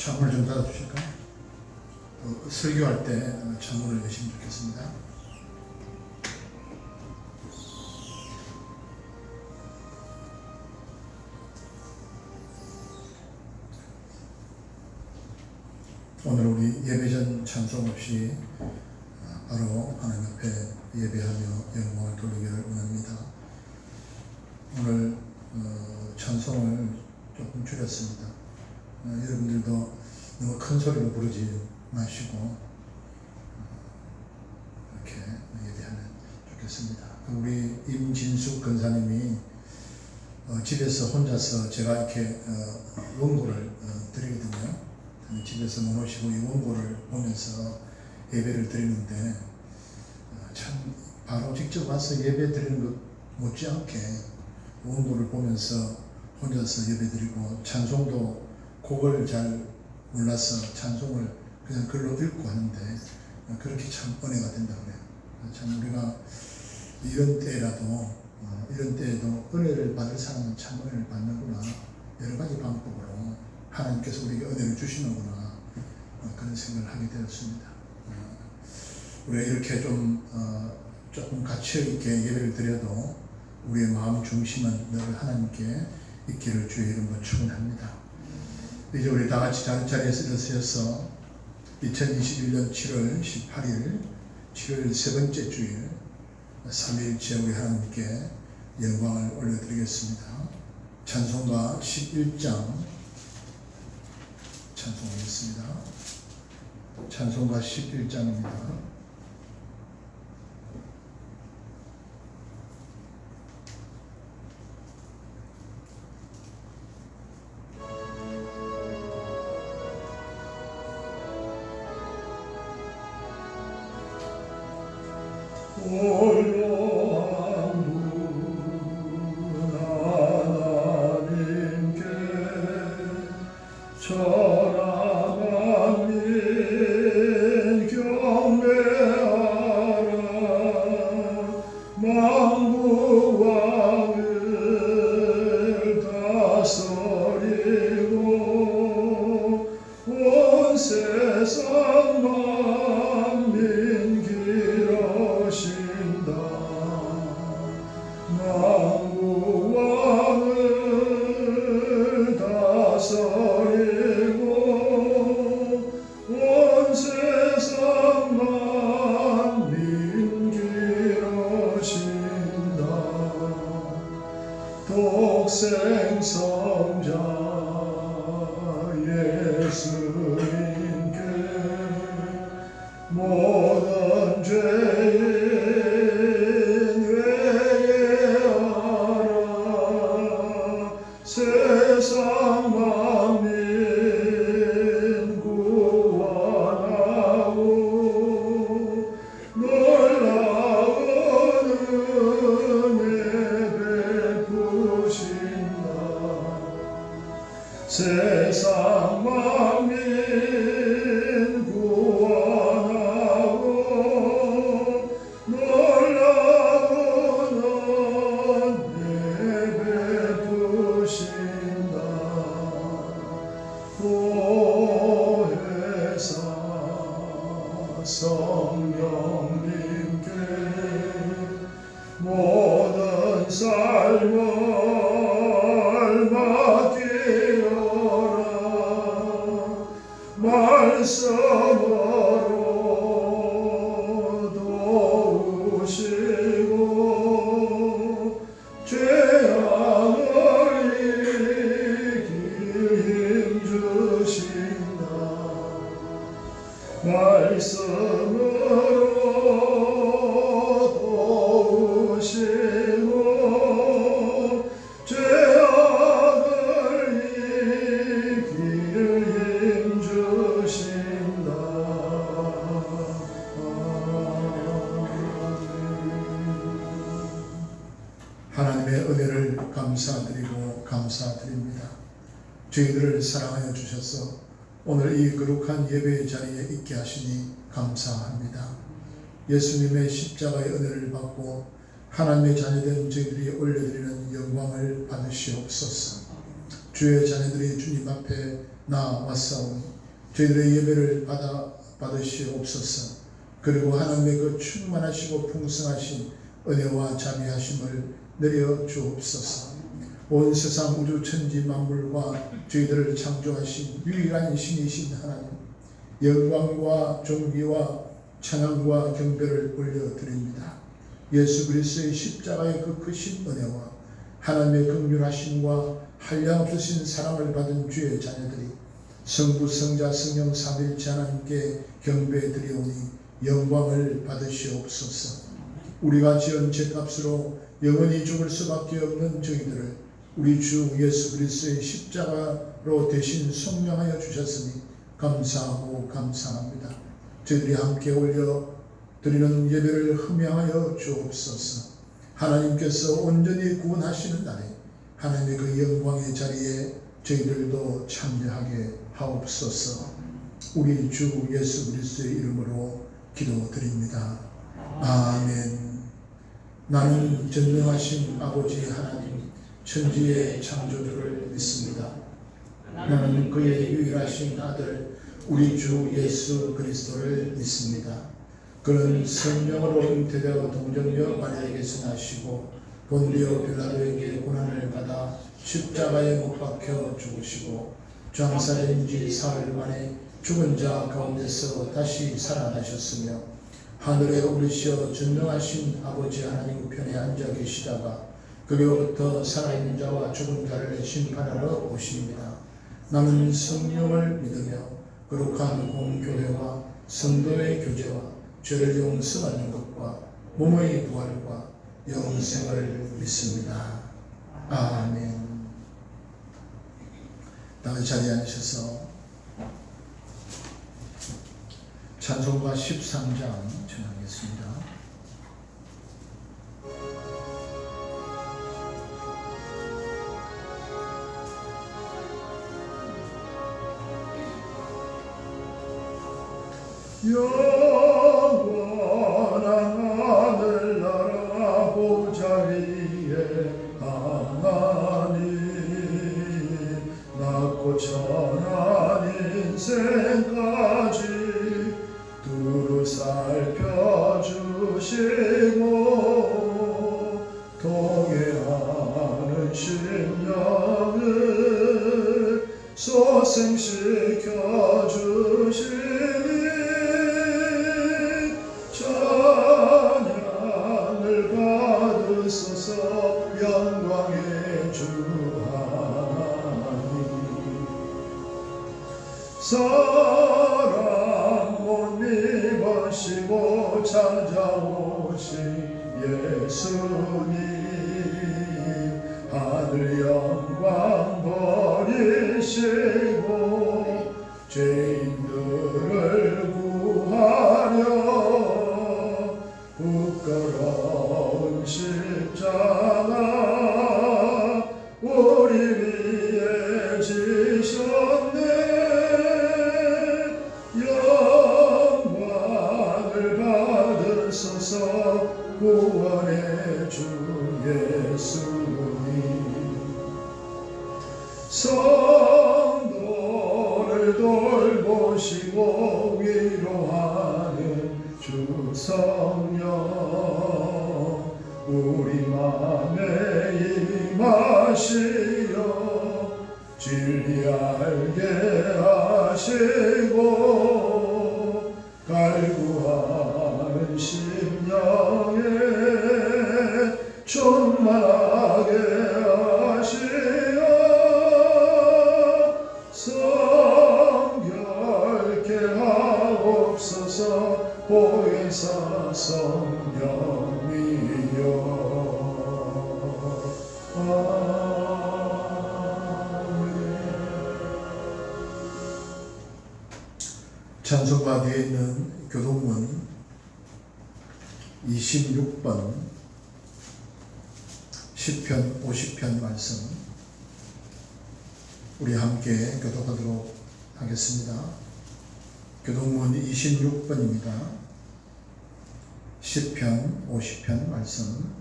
창문을 좀 닫아주실까요? 설교할 때 창문을 여시면 좋겠습니다. 오늘 우리 예배전 찬송 없이 바로 하나님 앞에 예배하며 영광을 돌리기를 원합니다. 오늘 찬송을 조금 줄였습니다. 여러분들도 너무 큰 소리로 부르지 마시고 이렇게 예배하면 좋겠습니다. 우리 임진숙 권사님이 집에서 혼자서 제가 이렇게 원고를 드리거든요. 집에서 모시고 이 원고를 보면서 예배를 드리는데 참 바로 직접 와서 예배 드리는 것 못지않게 원고를 보면서 혼자서 예배 드리고 찬송도 곡을 잘 몰라서 찬송을 그냥 글로 읽고 하는데 그렇게 참 은혜가 된다고 해요. 참 우리가 이런 때에도 은혜를 받을 사람은 참 은혜를 받는구나, 여러 가지 방법으로 하나님께서 우리에게 은혜를 주시는구나, 그런 생각을 하게 되었습니다. 우리가 이렇게 조금 가치있게 예배를 드려도 우리의 마음 중심은 늘 하나님께 있기를 주의 이름으로 축원합니다. 이제 우리 다 같이 자리에서 일어서서 2021년 7월 18일 7월 세 번째 주일 3일째 우리 하나님께 영광을 올려드리겠습니다. 찬송가 11장 찬송하겠습니다. 찬송가 11장입니다. 세상 만민 구원하고 놀라운 은혜 베푸신다. 보혜사 성령님께 모든 삶을 말씀으로 도우시고 죄악을 이길 힘주신다. 말씀으로 도우시고 죄악을 이길 힘주신다. 하나님의 은혜를 감사드립니다. 저희들을 사랑하여 주셔서 오늘 이 거룩한 예배의 자리에 있게 하시니 감사합니다. 예수님의 십자가의 은혜를 받고 하나님의 자녀된 저희들이 올려드리는 영광을 받으시옵소서. 주의 자녀들이 주님 앞에 나아왔사오니 저희들의 예배를 받으시옵소서. 그리고 하나님의 그 충만하시고 풍성하신 은혜와 자비하심을 내려 주옵소서. 온 세상 우주 천지 만물과 저희들을 창조하신 유일한 신이신 하나님, 영광과 존귀와 찬양과 경배를 올려드립니다. 예수 그리스도의 십자가의 그 크신 은혜와 하나님의 긍휼하심과 한량없으신 사랑을 받은 주의 자녀들이 성부 성자 성령 삼위일체 하나님께 경배드리오니 영광을 받으시옵소서. 우리가 지은 죄값으로 영원히 죽을 수밖에 없는 저희들을 우리 주 예수 그리스도의 십자가로 대신 속량하여 주셨으니 감사하고 감사합니다. 저희들이 함께 올려 드리는 예배를 흠양하여 주옵소서. 하나님께서 온전히 구원하시는 날에 하나님의 그 영광의 자리에 저희들도 참여하게 하옵소서. 우리 주 예수 그리스도의 이름으로 기도드립니다. 아멘. 나는 전능하신 아버지 하나님 천지의 창조주를 믿습니다. 나는 그의 유일하신 아들 우리 주 예수 그리스도를 믿습니다. 그는 성령으로 잉태되어 동정녀 마리아에게서 나시고 본디오 빌라도에게 고난을 받아 십자가에 못 박혀 죽으시고 장사된 지 사흘 만에 죽은 자 가운데서 다시 살아나셨으며 하늘에 오르시어 전능하신 아버지 하나님 우편에 앉아 계시다가 그로부터 살아있는 자와 죽은 자를 심판하러 오십니다. 나는 성령을 믿으며 거룩한 공교회와 성도의 교제와 죄를 용서하는 것과 몸의 부활과 영생을 믿습니다. 아멘. 다음 자리에 앉으셔서 찬송가 13장 전하겠습니다. 영원한 하늘나라 보좌위에 하나님 낮고 천한 인생까지 두루 살펴주시고 통해하는 심령을 소생시켜 주시니 찬양을 받으소서. 영광의 주 하나님 사랑 못 입으시고 찾아오신 예수님 하늘 영광 버리시고 죄인들을 구하려 부끄러운 십자가 우리 위에 지셨네. 영광을 받으소서. 구원의 주 예수님 성도를 돌보시고 위로하는 주 성령 우리 맘에 임하시어 진리 알게 하시고 갈구하는 심령에 충만하게 하시어 성결케 하옵소서. 보혜사 성령이여 찬송가 뒤에 있는 교독문 26번 시편 50편 말씀 우리 함께 교독하도록 하겠습니다. 교독문 26번입니다. 시편 50편 말씀.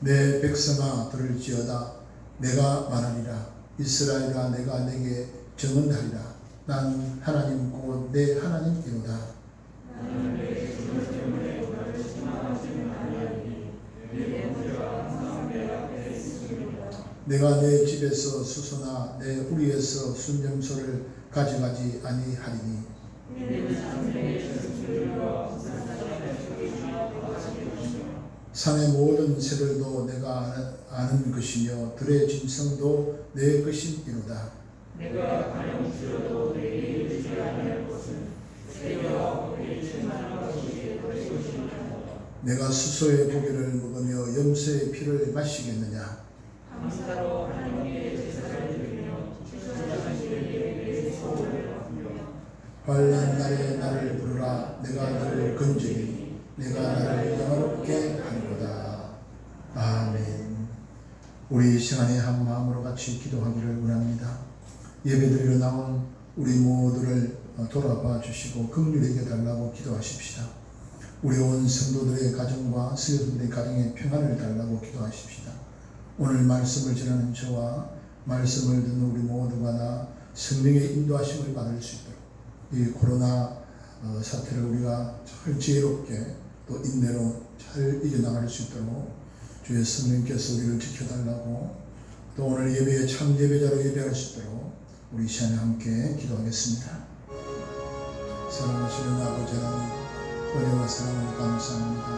내 백성아 들을지어다. 내가 말하리라. 이스라엘아 내가 내게 정언하리라. 난 하나님 곧 내 하나님이로다. 내가 내 집에서 수소나 내 우리에서 순념소를 가져가지 아니하리니 산의 모든 새들도 내가 아는 것이며 들의 짐승도 내 것이니로다. 내가 가령 주려도 내게 이르지 아니할 것은 새벽 우리 충만한 것이 될 것이니라. 내가 수소의 고기를 먹으며 염소의 피를 마시겠느냐. 감사로 하나님께 제사를 드리며 천사장들에게 소원을 하며 환난 날에 나를 부르라. 내가 너를 건지리니 내가 나를 영화롭게 하리로다. 아멘. 우리 이 시간에 한 마음으로 같이 기도하기를 원합니다. 예배드리러 나온 우리 모두를 돌아봐 주시고 긍휼히 여겨달라고 기도하십시다. 우리 온 성도들의 가정과 수요들의 가정에 평안을 달라고 기도하십시다. 오늘 말씀을 전하는 저와 말씀을 듣는 우리 모두가 다 성령의 인도하심을 받을 수 있도록 이 코로나 사태를 우리가 잘 지혜롭게 또 인내로 잘 이겨나갈 수 있도록 주의 성령께서 우리를 지켜달라고 또 오늘 예배에 참 예배자로 예배할 수 있도록 우리 시간에 함께 기도하겠습니다. 사랑하시는 아버지 하나님, 은혜와 사랑을 감사합니다.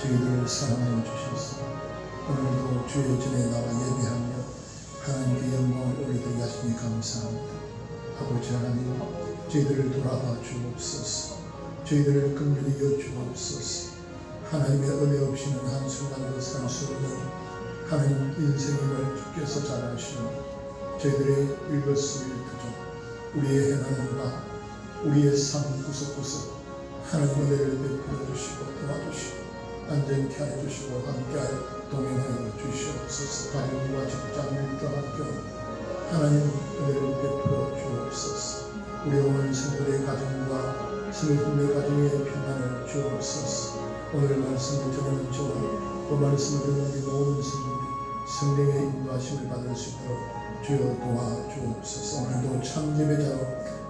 저희들을 사랑하여 주셔서 오늘도 주의 전에 나와 예배하며 하나님께 영광을 올리도록 하시니 감사합니다. 아버지 하나님, 저희들을 돌아봐 주옵소서. 저희들을 긍휼히 여주옵소서. 하나님의 은혜 없이는 한순간도 살 수 없는 하나님 인생임을 주께서 잘 아시오. 저희들의 일거수일투족, 우리의 행하는 바, 우리의 삶 구석구석 하나님 은혜를 베풀어 주시고 도와주시고 안전케 하여 주시고 함께하여 동행하여 주시옵소서. 가정과 직장 일도 학교 하나님 은혜를 베풀어 주옵소서. 우리 온 성도의 가정과 성도의 가정의 평안을 주옵소서. 오늘 말씀을 전하는 저와 또 말씀을 듣는 우리 모든 성도들이 성령의 인도하심을 받을 수 있도록 주여 도와주옵소서. 오늘도 참 예배자로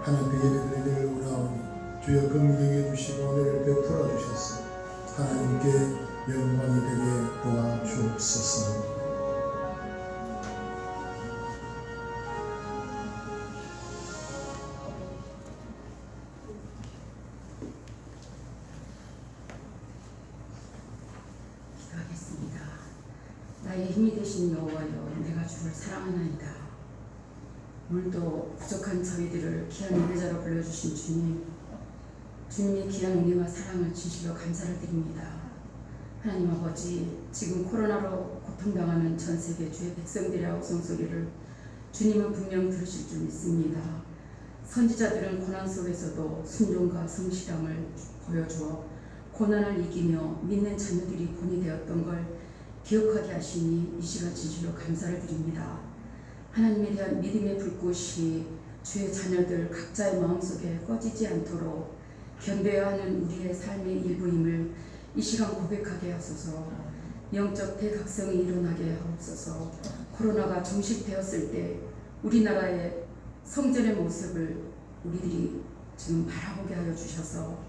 하나님께 예배드리기를 원하오니 주여 긍휼히 여겨주시고 은혜를 베풀어 주셔서 하나님께 영광이 되게 도와주옵소서. 기도하겠습니다. 나의 힘이 되신 여호와여, 내가 주를 사랑하나이다. 오늘도 부족한 저희들을 귀한 예배자로 불러주신 주님, 주님의 귀한 은혜와 사랑을 진실로 감사를 드립니다. 하나님 아버지, 지금 코로나로 고통당하는 전 세계 주의 백성들의 아우성소리를 주님은 분명 들으실 줄 믿습니다. 선지자들은 고난 속에서도 순종과 성실함을 보여주어 고난을 이기며 믿는 자녀들이 본이 되었던 걸 기억하게 하시니 이 시간 진실로 감사를 드립니다. 하나님에 대한 믿음의 불꽃이 주의 자녀들 각자의 마음속에 꺼지지 않도록 견뎌야 하는 우리의 삶의 일부임을 이 시간 고백하게 하소서. 영적 대각성이 일어나게 하옵소서. 코로나가 종식되었을 때 우리나라의 성전의 모습을 우리들이 지금 바라보게 하여 주셔서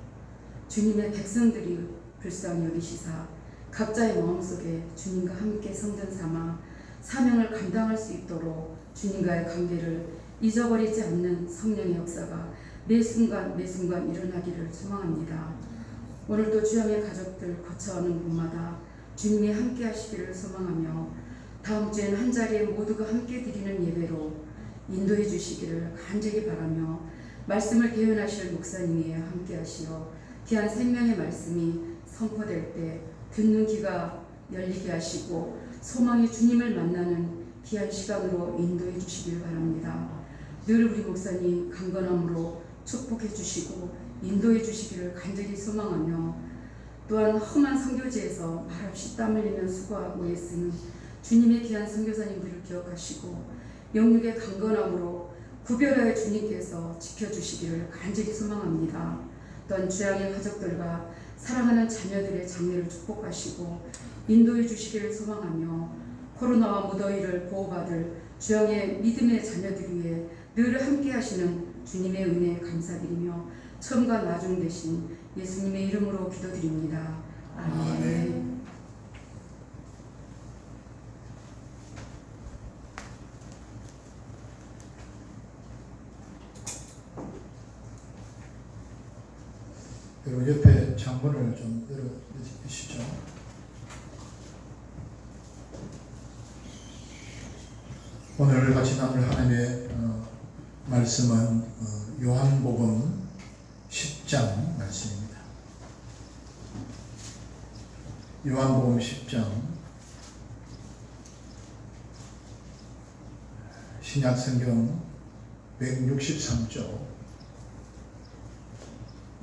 주님의 백성들이 불쌍히 여기시사 각자의 마음속에 주님과 함께 성전 삼아 사명을 감당할 수 있도록 주님과의 관계를 잊어버리지 않는 성령의 역사가 매 순간 일어나기를 소망합니다. 오늘도 주양의 가족들 거처하는 곳마다 주님이 함께 하시기를 소망하며 다음 주엔 한자리에 모두가 함께 드리는 예배로 인도해 주시기를 간절히 바라며 말씀을 개연하실 목사님이 함께 하시어 귀한 생명의 말씀이 선포될 때 듣는 귀가 열리게 하시고 소망의 주님을 만나는 귀한 시간으로 인도해 주시길 바랍니다. 늘 우리 목사님 강건함으로 축복해 주시고 인도해 주시기를 간절히 소망하며 또한 험한 선교지에서 말없이 땀 흘리며 수고하고 애쓰는 주님의 귀한 선교사님들을 기억하시고 영육의 강건함으로 구별하여 주님께서 지켜주시기를 간절히 소망합니다. 또한 주양의 가족들과 사랑하는 자녀들의 장래를 축복하시고 인도해 주시기를 소망하며 코로나와 무더위를 보호받을 주양의 믿음의 자녀들 위해 늘 함께 하시는 주님의 은혜에 감사드리며 처음과 나중 되신 예수님의 이름으로 기도드립니다. 아멘. 여러분 옆에 창문을 좀 열어주시죠. 오늘 같이 나눌 하나님의 말씀은 요한복음 10장 말씀입니다. 요한복음 10장 신약성경 163쪽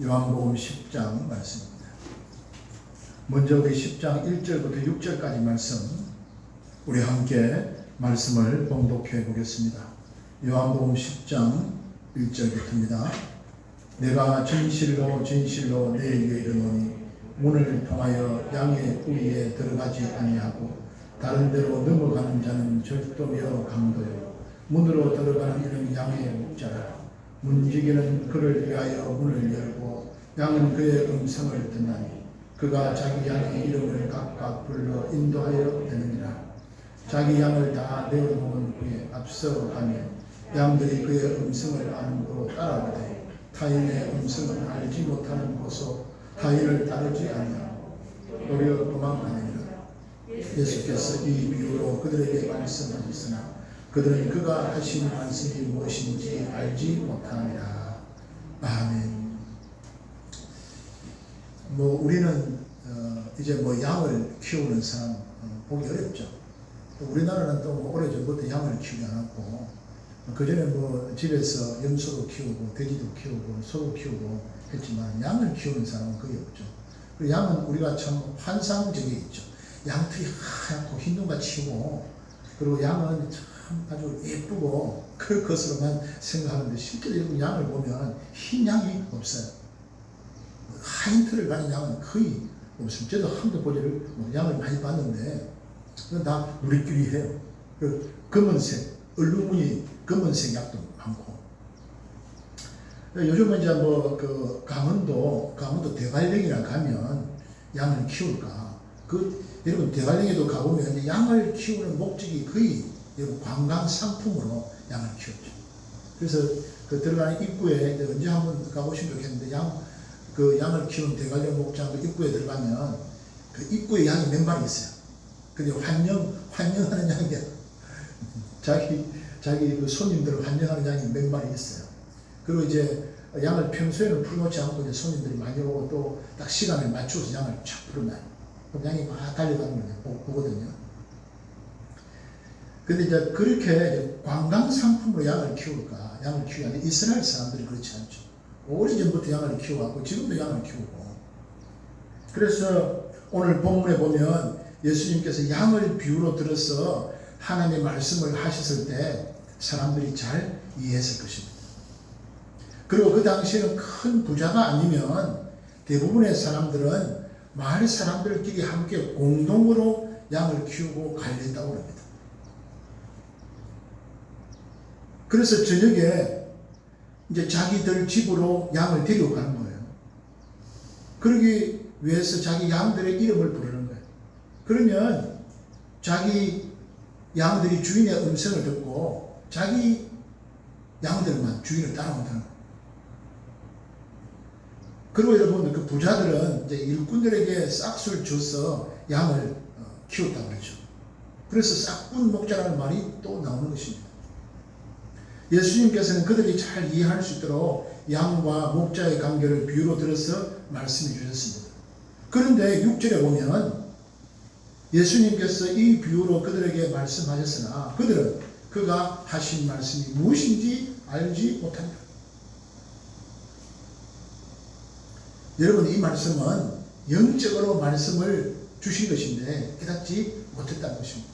요한복음 10장 말씀입니다. 먼저 우리 10장 1절부터 6절까지 말씀 우리 함께 말씀을 봉독해 보겠습니다. 요한복음 10장 1절부터입니다. 내가 진실로 진실로 너희에게 이르노니 문을 통하여 양의 우리에 들어가지 아니하고 다른 데로 넘어가는 자는 절도며 강도요 문으로 들어가는 이는 양의 목자라. 문지기는 그를 위하여 문을 열고 양은 그의 음성을 듣나니 그가 자기 양의 이름을 각각 불러 인도하여 내느니라. 자기 양을 다 내어놓은 후에 앞서 가면 양들이 그의 음성을 아는 곳으로 따라오되 타인의 음성은 알지 못하는 곳으로 타인을 따르지 아니하고 도리어 도망가느니라. 예수께서 이 비유로 그들에게 말씀하셨으나 그들은 그가 하신 말씀이 무엇인지 알지 못하느니라. 아멘. 우리는 이제 양을 키우는 사람 보기 어렵죠. 우리나라는 또 오래전부터 양을 키우지 않았고 그전에 집에서 염소도 키우고 돼지도 키우고 소도 키우고 했지만 양을 키우는 사람은 거의 없죠. 그 양은 우리가 참 환상적이 있죠. 양털이 하얗고 흰눈같이 그리고 양은 참 아주 예쁘고 그럴 것으로만 생각하는데 실제로 여러분 양을 보면 흰 양이 없어요. 하얀 털을 가진 양은 거의 없습니다. 저도 한두 보지를 양을 많이 봤는데 다 누리끼리 해요. 검은색, 얼룩무늬 검은색 약도 많고. 요즘은 이제 강원도 대관령이라 가면 양을 키울까. 여러분 대관령에도 가보면 양을 키우는 목적이 거의 여러분 관광 상품으로 양을 키웠죠. 그래서 들어가는 입구에 언제 한번 가보시면 좋겠는데 양을 키우는 대관령 목장 입구에 들어가면 그 입구에 양이 몇 마리 있어요. 근데 환영하는 양이야. 자기 그 손님들을 환영하는 양이 몇 마리 있어요. 그리고 이제 양을 평소에는 풀어놓지 않고 이제 손님들이 많이 오고 또 딱 시간을 맞춰서 양을 쫙 풀어놔요. 그럼 양이 막 달려가는 걸 보거든요. 근데 이제 그렇게 관광 상품으로 양을 키울까? 양을 키우지 않는데 이스라엘 사람들이 그렇지 않죠. 오래전부터 양을 키워왔고 지금도 양을 키우고. 그래서 오늘 본문에 보면 예수님께서 양을 비유로 들어서 하나님의 말씀을 하셨을 때 사람들이 잘 이해했을 것입니다. 그리고 그 당시에는 큰 부자가 아니면 대부분의 사람들은 마을 사람들끼리 함께 공동으로 양을 키우고 관리했다고 합니다. 그래서 저녁에 이제 자기들 집으로 양을 데려가는 거예요. 그러기 위해서 자기 양들의 이름을 부르는 거예요. 그러면 자기 양들이 주인의 음성을 듣고 자기 양들만 주인을 따라온다는 거예요. 그리고 여러분 그 부자들은 이제 일꾼들에게 싹수를 줘서 양을 키웠다고 그러죠. 그래서 싹군 목자라는 말이 또 나오는 것입니다. 예수님께서는 그들이 잘 이해할 수 있도록 양과 목자의 관계를 비유로 들어서 말씀해 주셨습니다. 그런데 6절에 보면 예수님께서 이 비유로 그들에게 말씀하셨으나 그들은 그가 하신 말씀이 무엇인지 알지 못합니다. 여러분 이 말씀은 영적으로 말씀을 주신 것인데 깨닫지 못했다는 것입니다.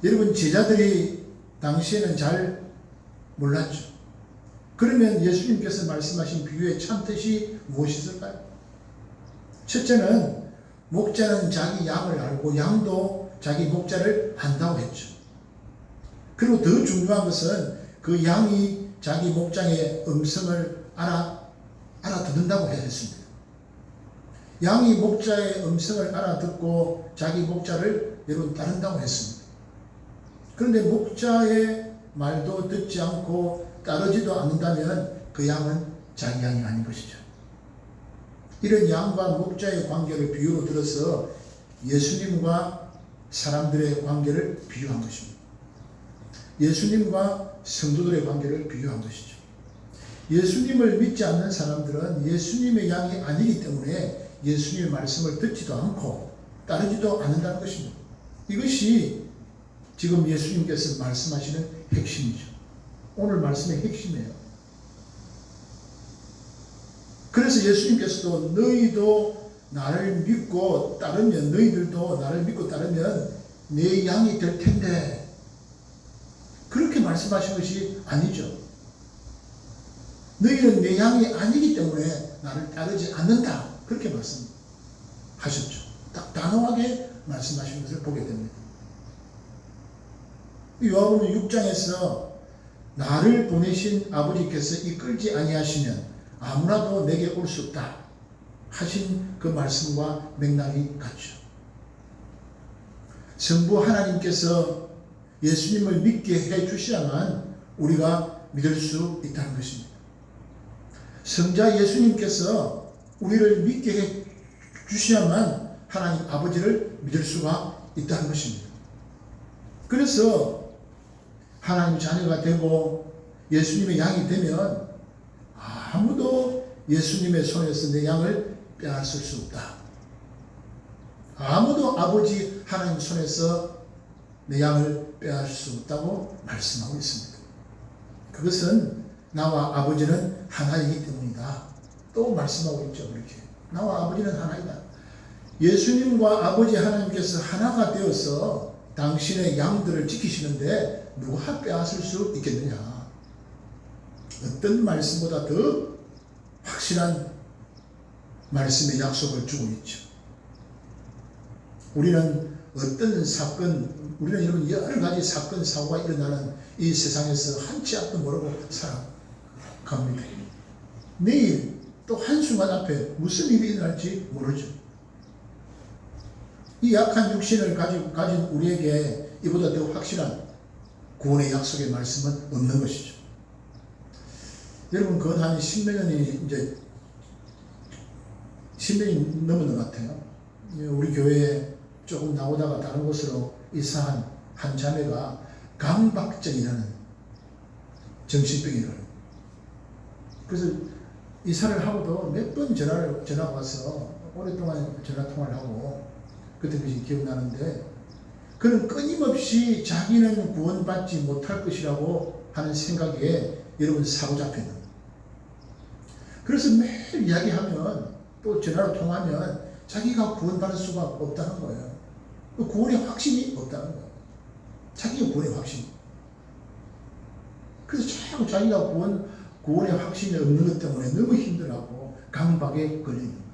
여러분 제자들이 당시에는 잘 몰랐죠. 그러면 예수님께서 말씀하신 비유의 참뜻이 무엇이었을까요? 첫째는 목자는 자기 양을 알고 양도 자기 목자를 안다고 했죠. 그리고 더 중요한 것은 그 양이 자기 목장의 음성을 알아듣는다고 했습니다. 양이 목자의 음성을 알아듣고 자기 목자를 여러분 따른다고 했습니다. 그런데 목자의 말도 듣지 않고 따르지도 않는다면 그 양은 자기 양이 아닌 것이죠. 이런 양과 목자의 관계를 비유로 들어서 예수님과 사람들의 관계를 비유한 것입니다. 예수님과 성도들의 관계를 비유한 것이죠. 예수님을 믿지 않는 사람들은 예수님의 양이 아니기 때문에 예수님의 말씀을 듣지도 않고 따르지도 않는다는 것입니다. 이것이 지금 예수님께서 말씀하시는 핵심이죠. 오늘 말씀의 핵심이에요. 그래서 예수님께서도 너희도 나를 믿고 따르면, 너희들도 나를 믿고 따르면 내 양이 될 텐데, 그렇게 말씀하신 것이 아니죠. 너희는 내 양이 아니기 때문에 나를 따르지 않는다, 그렇게 말씀하셨죠. 딱 단호하게 말씀하신 것을 보게 됩니다. 요한복음 6장에서 나를 보내신 아버지께서 이끌지 아니하시면 아무나도 내게 올 수 없다 하신 그 말씀과 맥락이 같죠. 성부 하나님께서 예수님을 믿게 해 주셔야만 우리가 믿을 수 있다는 것입니다. 성자 예수님께서 우리를 믿게 해 주셔야만 하나님 아버지를 믿을 수가 있다는 것입니다. 그래서 하나님 자녀가 되고 예수님의 양이 되면 아무도 예수님의 손에서 내 양을 빼앗을 수 없다. 아무도 아버지 하나님 손에서 내 양을 빼앗을 수 없다고 말씀하고 있습니다. 그것은 나와 아버지는 하나이기 때문이다. 또 말씀하고 있죠. 그렇게 나와 아버지는 하나이다. 예수님과 아버지 하나님께서 하나가 되어서 당신의 양들을 지키시는데 누가 빼앗을 수 있겠느냐. 어떤 말씀보다 더 확실한 말씀의 약속을 주고 있죠. 우리는 어떤 사건, 우리는 여러분 여러 가지 사건, 사고가 일어나는 이 세상에서 한치 앞도 모르고 살아갑니다. 내일 또 한순간 앞에 무슨 일이 일어날지 모르죠. 이 약한 육신을 가진 우리에게 이보다 더 확실한 구원의 약속의 말씀은 없는 것이죠. 여러분, 그건 한 10몇 년이 이제 10년이 넘은 것 같아요. 우리 교회에 조금 나오다가 다른 곳으로 이사한 한 자매가 강박증이라는 정신병이라는. 그래서 이사를 하고도 몇 번 전화가 와서 오랫동안 전화 통화를 하고 그때 것이 기억나는데, 그는 끊임없이 자기는 구원받지 못할 것이라고 하는 생각에 여러분 사로잡혀 있는 거예요. 그래서 매일 이야기하면 또 전화로 통하면 자기가 구원받을 수가 없다는 거예요. 구원의 확신이 없다는 거예요. 자기가 구원의 확신. 그래서 자꾸 자기가 구원의 확신이 없는 것 때문에 너무 힘들어하고 강박에 걸리는 거예요.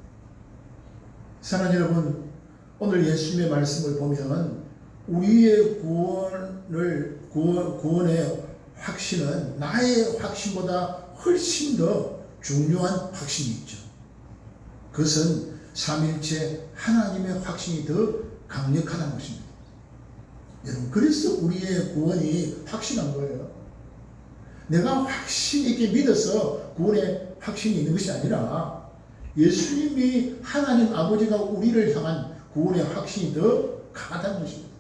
사랑하는 여러분, 오늘 예수님의 말씀을 보면 우리의 구원의 확신은 나의 확신보다 훨씬 더 중요한 확신이 있죠. 그것은 삼위일체 하나님의 확신이 더 강력하다는 것입니다. 여러분, 그래서 우리의 구원이 확신한 거예요. 내가 확신 있게 믿어서 구원의 확신이 있는 것이 아니라 예수님이 하나님 아버지가 우리를 향한 구원의 확신이 더 강하다는 것입니다.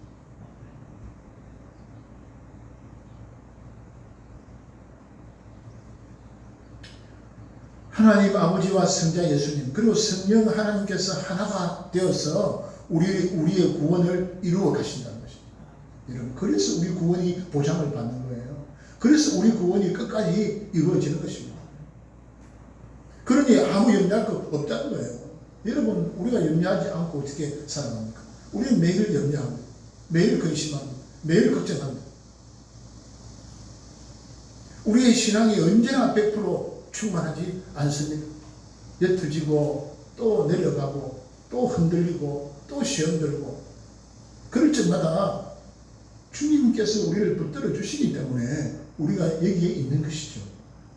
하나님 아버지와 성자 예수님 그리고 성령 하나님께서 하나가 되어서 우리의 구원을 이루어 가신다는 것입니다. 여러분, 그래서 우리 구원이 보장을 받는 거예요. 그래서 우리 구원이 끝까지 이루어지는 것입니다. 그러니 아무 염려할 거 없다는 거예요. 여러분, 우리가 염려하지 않고 어떻게 살아갑니까? 우리는 매일 염려합니다. 매일 근심합니다. 매일 걱정합니다. 우리의 신앙이 언제나 100% 충만하지 않습니다. 옅어지고 또 내려가고 또 흔들리고 또 시험 들고, 그럴 적마다 주님께서 우리를 붙들어 주시기 때문에 우리가 여기에 있는 것이죠.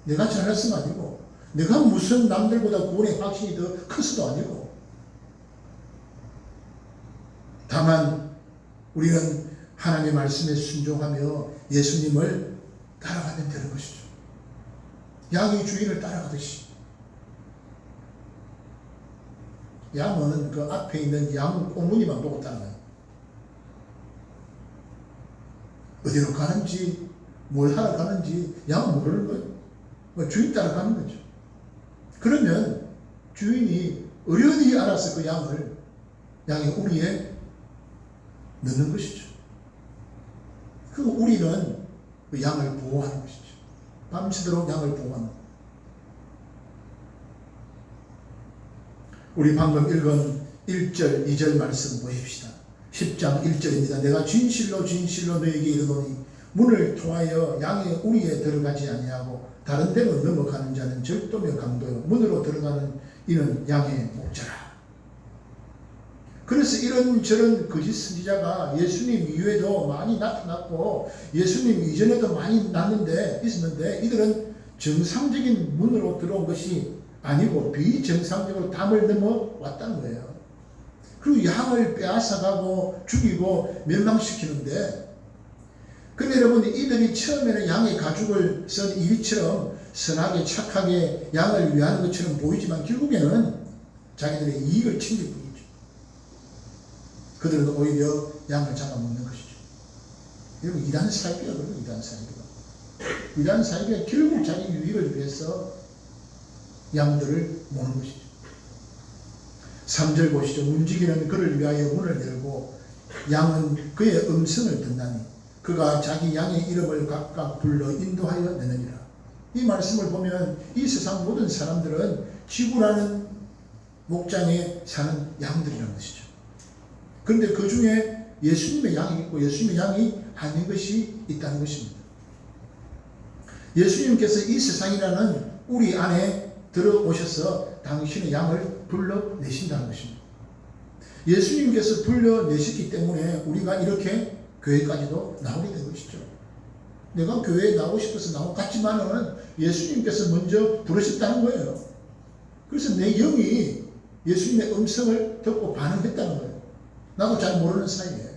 내가 잘났으면 아니고, 내가 무슨 남들보다 구원의 확신이 더 커서도 아니고, 다만 우리는 하나님의 말씀에 순종하며 예수님을 따라가면 되는 것이죠. 양이 주인을 따라가듯이. 양은 그 앞에 있는 양 꼬무니만 보고 따라가요. 어디로 가는지, 뭘 하러 가는지 양은 모르는 거예요. 뭐 주인 따라가는 거죠. 그러면 주인이 어련히 알아서 그 양의 우리에 넣는 것이죠. 그 우리는 그 양을 보호하는 것이죠. 밤새도록 양을 보호하는 것. 우리 방금 읽은 1절, 2절 말씀 보십시다. 10장 1절입니다. 내가 진실로 너에게 이르노니 문을 통하여 양의 우리에 들어가지 아니하고 다른 데로 넘어가는 자는 절도며 강도요 문으로 들어가는 이는 양의 목자라. 그래서 이런저런 거짓 선지자가 예수님 이후에도 많이 나타났고 예수님 이전에도 많이 있었는데 이들은 정상적인 문으로 들어온 것이 아니고 비정상적으로 담을 넘어왔다는 거예요. 그리고 양을 빼앗아가고 죽이고 멸망시키는데, 근데 여러분, 이들이 처음에는 양의 가죽을 쓴 이처럼 선하게 착하게 양을 위하는 것처럼 보이지만 결국에는 자기들의 이익을 챙길 뿐이죠. 그들은 오히려 양을 잡아먹는 것이죠. 여러분, 이단 사이비가 그래요. 이단 사이비가 결국 자기 유익을 위해서 양들을 모는 것이죠. 3절 보시죠. 움직이는 그를 위하여 문을 열고 양은 그의 음성을 듣나니 그가 자기 양의 이름을 각각 불러 인도하여 내느니라. 이 말씀을 보면 이 세상 모든 사람들은 지구라는 목장에 사는 양들이라는 것이죠. 그런데 그 중에 예수님의 양이 있고 예수님의 양이 아닌 것이 있다는 것입니다. 예수님께서 이 세상이라는 우리 안에 들어오셔서 당신의 양을 불러내신다는 것입니다. 예수님께서 불러내셨기 때문에 우리가 이렇게 교회까지도 나오게 된 것이죠. 내가 교회에 나오고 싶어서 나온 것 같지만은 예수님께서 먼저 부르셨다는 거예요. 그래서 내 영이 예수님의 음성을 듣고 반응했다는 거예요. 나도 잘 모르는 사이에.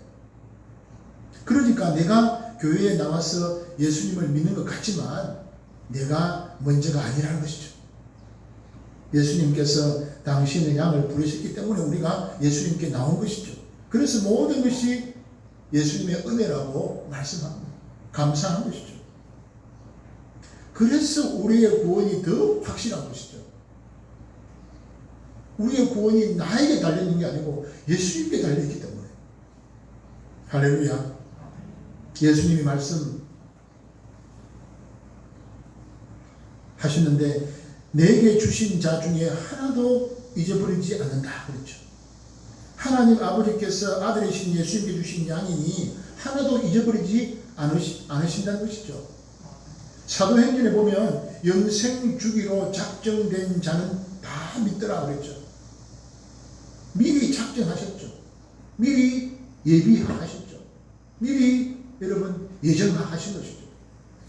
그러니까 내가 교회에 나와서 예수님을 믿는 것 같지만 내가 먼저가 아니라는 것이죠. 예수님께서 당신의 양을 부르셨기 때문에 우리가 예수님께 나온 것이죠. 그래서 모든 것이 예수님의 은혜라고 말씀합니다. 감사한 것이죠. 그래서 우리의 구원이 더 확실한 것이죠. 우리의 구원이 나에게 달려있는 게 아니고 예수님께 달려있기 때문에. 할렐루야. 예수님이 말씀 하셨는데 내게 주신 자 중에 하나도 잊어버리지 않는다 그랬죠. 하나님 아버지께서 아들이신 예수님께 주신 양이니 하나도 잊어버리지 않으신다는 것이죠. 사도행전에 보면 영생 주기로 작정된 자는 다 믿더라 그랬죠. 미리 작정하셨죠. 미리 예비하셨죠. 미리 여러분 예정하신 것이죠.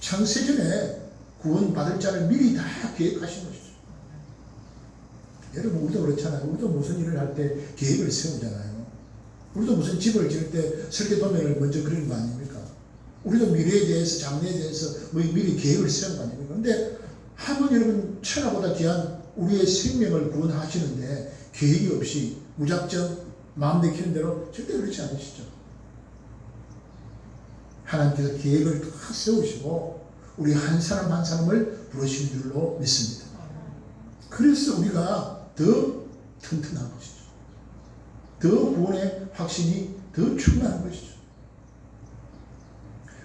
창세전에 구원받을 자를 미리 다 계획하신 것이죠. 여러분 우리도 그렇잖아요. 우리도 무슨 일을 할 때 계획을 세우잖아요. 우리도 무슨 집을 지을 때 설계도면을 먼저 그리는 거 아닙니까? 우리도 미래에 대해서 장래에 대해서 뭐 미리 계획을 세우는 거 아닙니까? 그런데 한번 여러분 천하보다 귀한 우리의 생명을 구원하시는데 계획이 없이 무작정 마음 내키는 대로 절대 그렇지 않으시죠. 하나님께서 계획을 다 세우시고 우리 한 사람 한 사람을 부르신 줄로 믿습니다. 그래서 우리가 더 튼튼한 것이죠. 더 구원의 확신이 더 충만한 것이죠.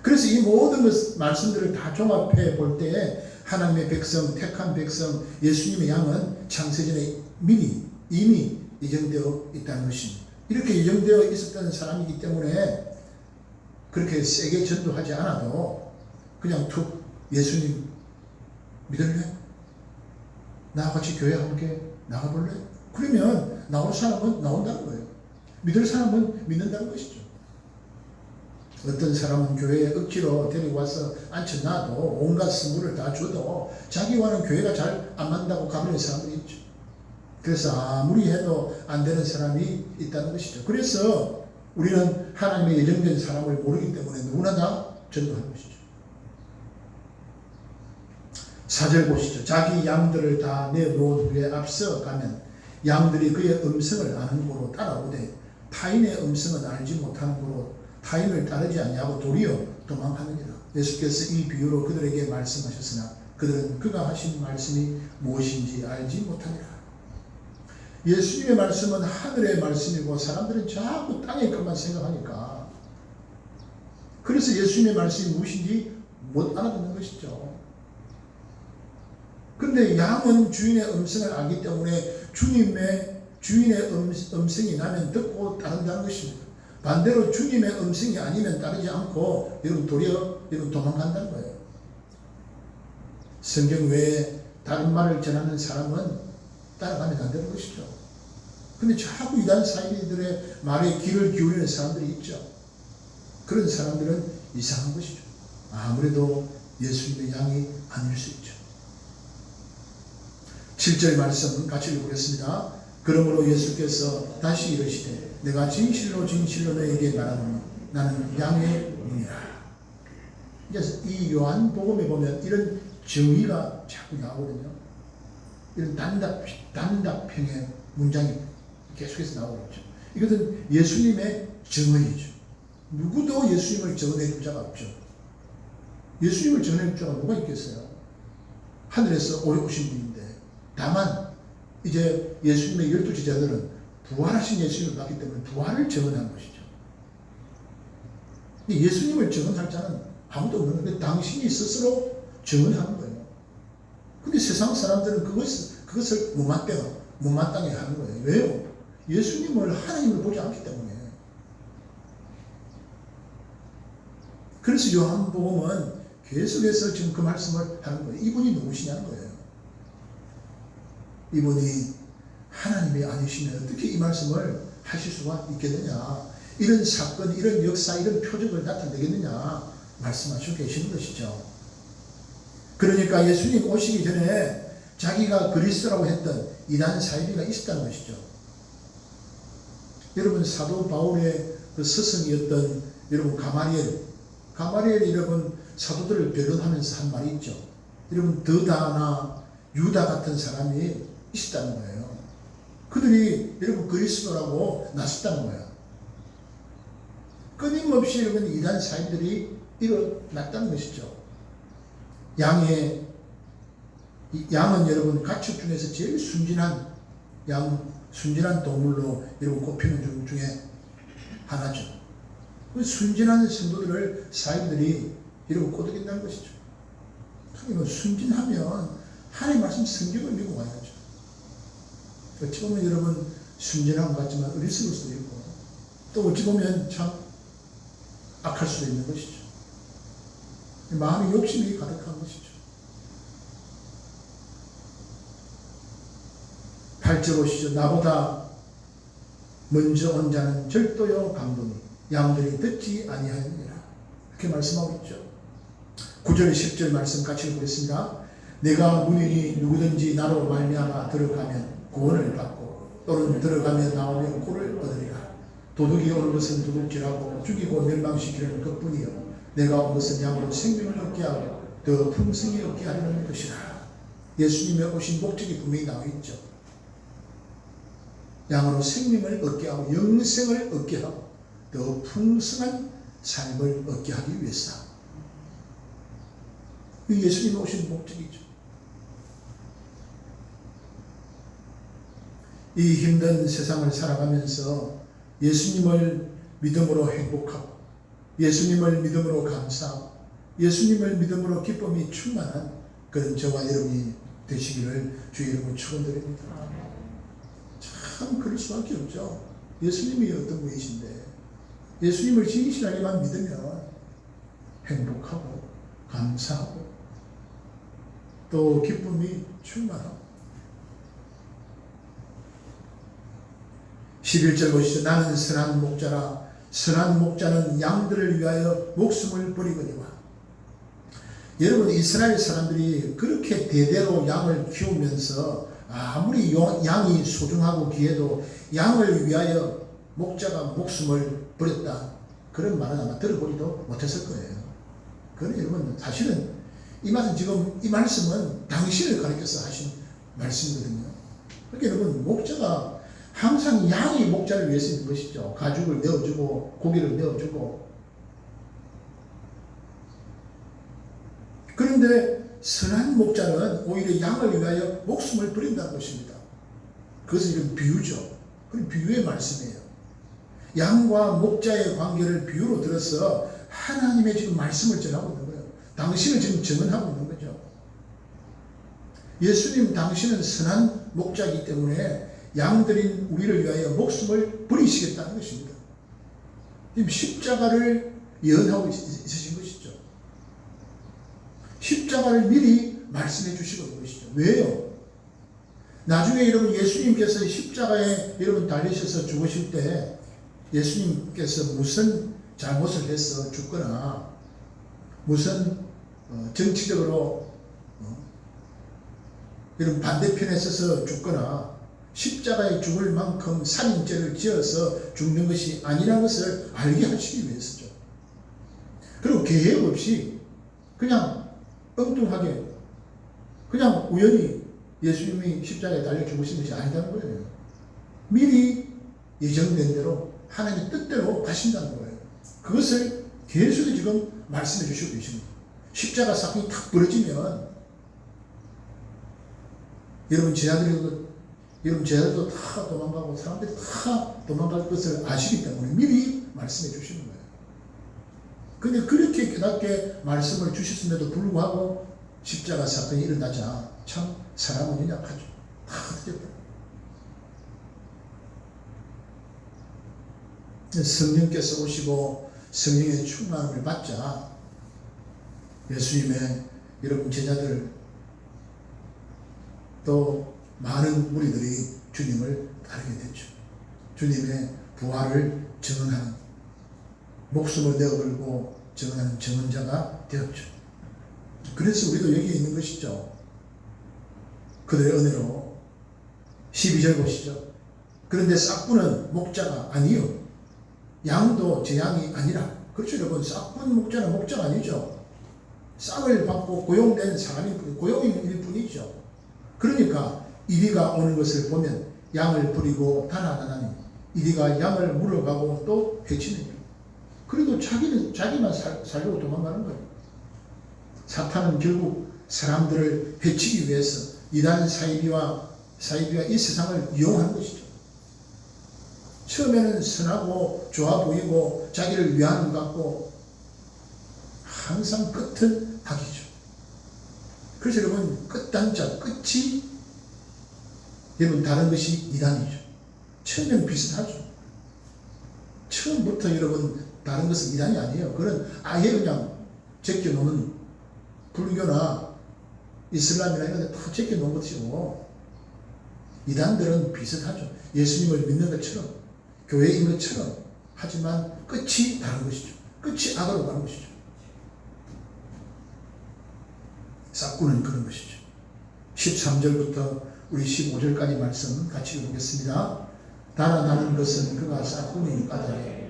그래서 이 모든 말씀들을 다 종합해 볼 때 하나님의 백성, 택한 백성, 예수님의 양은 창세전에 이미 예정되어 있다는 것입니다. 이렇게 예정되어 있었던 사람이기 때문에 그렇게 세게 전도하지 않아도 그냥 툭 예수님 믿을래? 나와 같이 교회 함께 나가볼래? 그러면 나올 사람은 나온다는 거예요. 믿을 사람은 믿는다는 것이죠. 어떤 사람은 교회에 억지로 데리고 와서 앉혀놔도 온갖 선물을 다 줘도 자기와는 교회가 잘 안 맞는다고 가버리는 사람들이 있죠. 그래서 아무리 해도 안 되는 사람이 있다는 것이죠. 그래서 우리는 하나님의 예정된 사람을 모르기 때문에 누구나 다 전도하는 것이죠. 4절 보시죠. 자기 양들을 다 내놓은 후에 앞서 가면 양들이 그의 음성을 아는 고로 따라오되 타인의 음성은 알지 못하는 고로 타인을 따르지 아니하고 도리어 도망하느니라. 예수께서 이 비유로 그들에게 말씀하셨으나 그들은 그가 하신 말씀이 무엇인지 알지 못하니라. 예수님의 말씀은 하늘의 말씀이고 사람들은 자꾸 땅의 것만 생각하니까 그래서 예수님의 말씀이 무엇인지 못 알아듣는 것이죠. 그런데 양은 주인의 음성을 알기 때문에 주인의 음성이 나면 듣고 따른다는 것입니다. 반대로 주님의 음성이 아니면 따르지 않고 여러분 도리어 여러분 도망간다는 거예요. 성경 외에 다른 말을 전하는 사람은 따라가면 안 되는 것이죠. 근데 자꾸 이단 사이비들의 말에 귀를 기울이는 사람들이 있죠. 그런 사람들은 이상한 것이죠. 아무래도 예수님의 양이 아닐 수 있죠. 7절 말씀 같이 읽어보겠습니다. 그러므로 예수께서 다시 이르시되 내가 진실로 진실로 너에게 말하노니 나는 양의 문이라. 그래서 이 요한복음에 보면 이런 정의가 자꾸 나오거든요. 이런 단답형의 문장이 계속해서 나오겠죠. 이것은 예수님의 정의이죠. 누구도 예수님을 정의해 줄 자가 없죠. 예수님을 정의해 줄 자가 누가 있겠어요? 하늘에서 오신 분인데 다만 이제 예수님의 12 제자들은 부활하신 예수님을 봤기 때문에 부활을 정언한 것이죠. 예수님을 정언할 자는 아무도 없는 건데 당신이 스스로 정언하는 거예요. 근데 세상 사람들은 그것을 못마땅해 하는 거예요. 왜요? 예수님을 하나님을 보지 않기 때문에. 그래서 요한복음은 계속해서 지금 그 말씀을 하는 거예요. 이분이 누구시냐는 거예요. 이분이 하나님이 아니시면 어떻게 이 말씀을 하실 수가 있겠느냐. 이런 사건, 이런 역사, 이런 표적을 나타내겠느냐 말씀하시고 계시는 것이죠. 그러니까 예수님 오시기 전에 자기가 그리스도라고 했던 이단 사이비가 있었다는 것이죠. 여러분 사도 바울의 그 스승이었던 여러분 가마리엘 여러분 사도들을 변론하면서 한 말이 있죠. 여러분 드다나 유다 같은 사람이 있었다는 거예요. 그들이 여러분 그리스도라고 나섰다는 거예요. 끊임없이 여러분 이단 사이들이 일어났다는 것이죠. 양은 여러분 가축 중에서 제일 순진한 동물로 여러분 꼽히는 종 중에 하나죠. 그 순진한 성도들을 사이들이 여러분 꼬드긴다는 것이죠. 그러니까 순진하면 하나님 말씀 성경을 믿고 가야죠. 어찌 보면 여러분 순진한 것 같지만 어리석을 수도 있고 또 어찌 보면 참 악할 수도 있는 것이죠. 마음의 욕심이 가득한 것이죠. 8절 보시죠. 나보다 먼저 온 자는 절도요 강도니 양들이 듣지 아니하느니라. 이렇게 말씀하고 있죠. 9절 10절 말씀 같이 읽겠습니다. 내가 문이니 누구든지 나로 말미암아 들어가면 구원을 받고 또는 들어가며 나오면 구를 얻으리라. 도둑이 오는 것은 도둑질하고 죽이고 멸망시키려는 것뿐이요 내가 온 것은 양으로 생명을 얻게 하고 더 풍성히 얻게 하려는 것이라. 예수님의 오신 목적이 분명히 나와 있죠. 양으로 생명을 얻게 하고 영생을 얻게 하고 더 풍성한 삶을 얻게 하기 위해서. 그 예수님이 오신 목적이죠. 이 힘든 세상을 살아가면서 예수님을 믿음으로 행복하고 예수님을 믿음으로 감사하고 예수님을 믿음으로 기쁨이 충만한 그런 저와 여러분이 되시기를 주의 이름으로 축원드립니다. 참 그럴 수밖에 없죠. 예수님이 어떤 분이신데 예수님을 진실하게만 믿으면 행복하고 감사하고 또 기쁨이 충만하고. 11절 보시죠. 나는 선한 목자라 선한 목자는 양들을 위하여 목숨을 버리거니와. 여러분, 이스라엘 사람들이 그렇게 대대로 양을 키우면서 아무리 양이 소중하고 귀해도 양을 위하여 목자가 목숨을 버렸다, 그런 말은 아마 들어보지도 못했을 거예요. 그러나 여러분, 사실은 이 말은 지금 이 말씀은 당신을 가리켜서 하신 말씀이거든요. 그러니까 여러분, 목자가 항상 양이 목자를 위해서 있는 것이죠. 가죽을 내어주고 고기를 내어주고. 그런데 선한 목자는 오히려 양을 위하여 목숨을 버린다는 것입니다. 그것은 이런 비유죠. 그런 비유의 말씀이에요. 양과 목자의 관계를 비유로 들어서 하나님의 지금 말씀을 전하고 있는 거예요. 당신을 지금 증언하고 있는 거죠. 예수님, 당신은 선한 목자이기 때문에 양들인 우리를 위하여 목숨을 버리시겠다는 것입니다. 지금 십자가를 예언하고 있으신 것이죠. 십자가를 미리 말씀해 주시고 있는 것이죠. 왜요? 나중에 여러분, 예수님께서 십자가에 여러분 달리셔서 죽으실 때 예수님께서 무슨 잘못을 해서 죽거나 무슨 정치적으로 여러분 반대편에 서서 죽거나 십자가에 죽을 만큼 살인죄를 지어서 죽는 것이 아니라는 것을 알게 하시기 위해서죠. 그리고 계획 없이 그냥 엉뚱하게 그냥 우연히 예수님이 십자가에 달려 죽으신 것이 아니라는 거예요. 미리 예정된 대로 하나님의 뜻대로 가신다는 거예요. 그것을 계속 지금 말씀해 주시고 계십니다. 십자가 사건이 탁 벌어지면 여러분 제자들도 다 도망가고 사람들이 다 도망갈 것을 아시기 때문에 미리 말씀해 주시는 거예요. 근데 그렇게 깨닫게 말씀을 주셨음에도 불구하고 십자가 사건이 일어나자 참 사람은 연약하죠. 다 뒤집어요. 성령께서 오시고 성령의 충만함을 받자 예수님의 여러분 제자들 또 많은 무리들이 주님을 따르게 됐죠. 주님의 부활을 증언하는, 목숨을 내어걸고 증언하는 증언자가 되었죠. 그래서 우리도 여기 있는 것이죠. 그들의 은혜로. 12절 보시죠. 그런데 싹군은 목자가 아니요, 양도 제 양이 아니라. 그렇죠 여러분, 싹군 목자는 목자가 아니죠. 싹을 받고 고용된 사람이 고용일 뿐이죠. 그러니까 이리가 오는 것을 보면 양을 버리고 달아나니 이리가 양을 물어가고 또 해치는 거예요. 그래도 자기만 살려고 도망가는 거예요. 사탄은 결국 사람들을 해치기 위해서 이단 사이비와 이 세상을 이용하는 것이죠. 처음에는 선하고 좋아 보이고 자기를 위하는 것 같고 항상 끝은 악이죠. 그래서 여러분, 끝단자, 끝이 여러분 다른 것이 이단이죠. 처음에는 비슷하죠. 처음부터 여러분 다른 것은 이단이 아니에요. 그건 아예 그냥 제껴놓은 불교나 이슬람이나 이런 데 다 제껴놓은 것이고, 이단들은 비슷하죠. 예수님을 믿는 것처럼 교회인 것처럼 하지만 끝이 다른 것이죠. 끝이 악으로 가는 것이죠. 싹군은 그런 것이죠. 13절부터 우리 15절까지 말씀 같이 읽겠습니다. 달아나는 것은 그가 싹군이 까닭에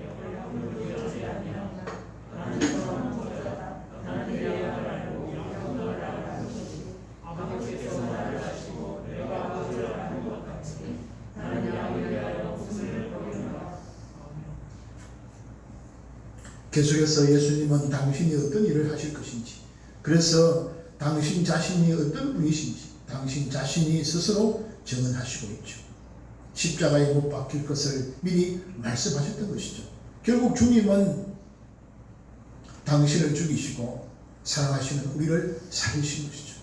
계속해서 예수님은 당신이 어떤 일을 하실 것인지, 그래서 당신 자신이 어떤 분이신지 당신 자신이 스스로 증언하시고 있죠. 십자가에 못 박힐 것을 미리 말씀하셨던 것이죠. 결국 주님은 당신을 죽이시고 사랑하시는 우리를 살리신 것이죠.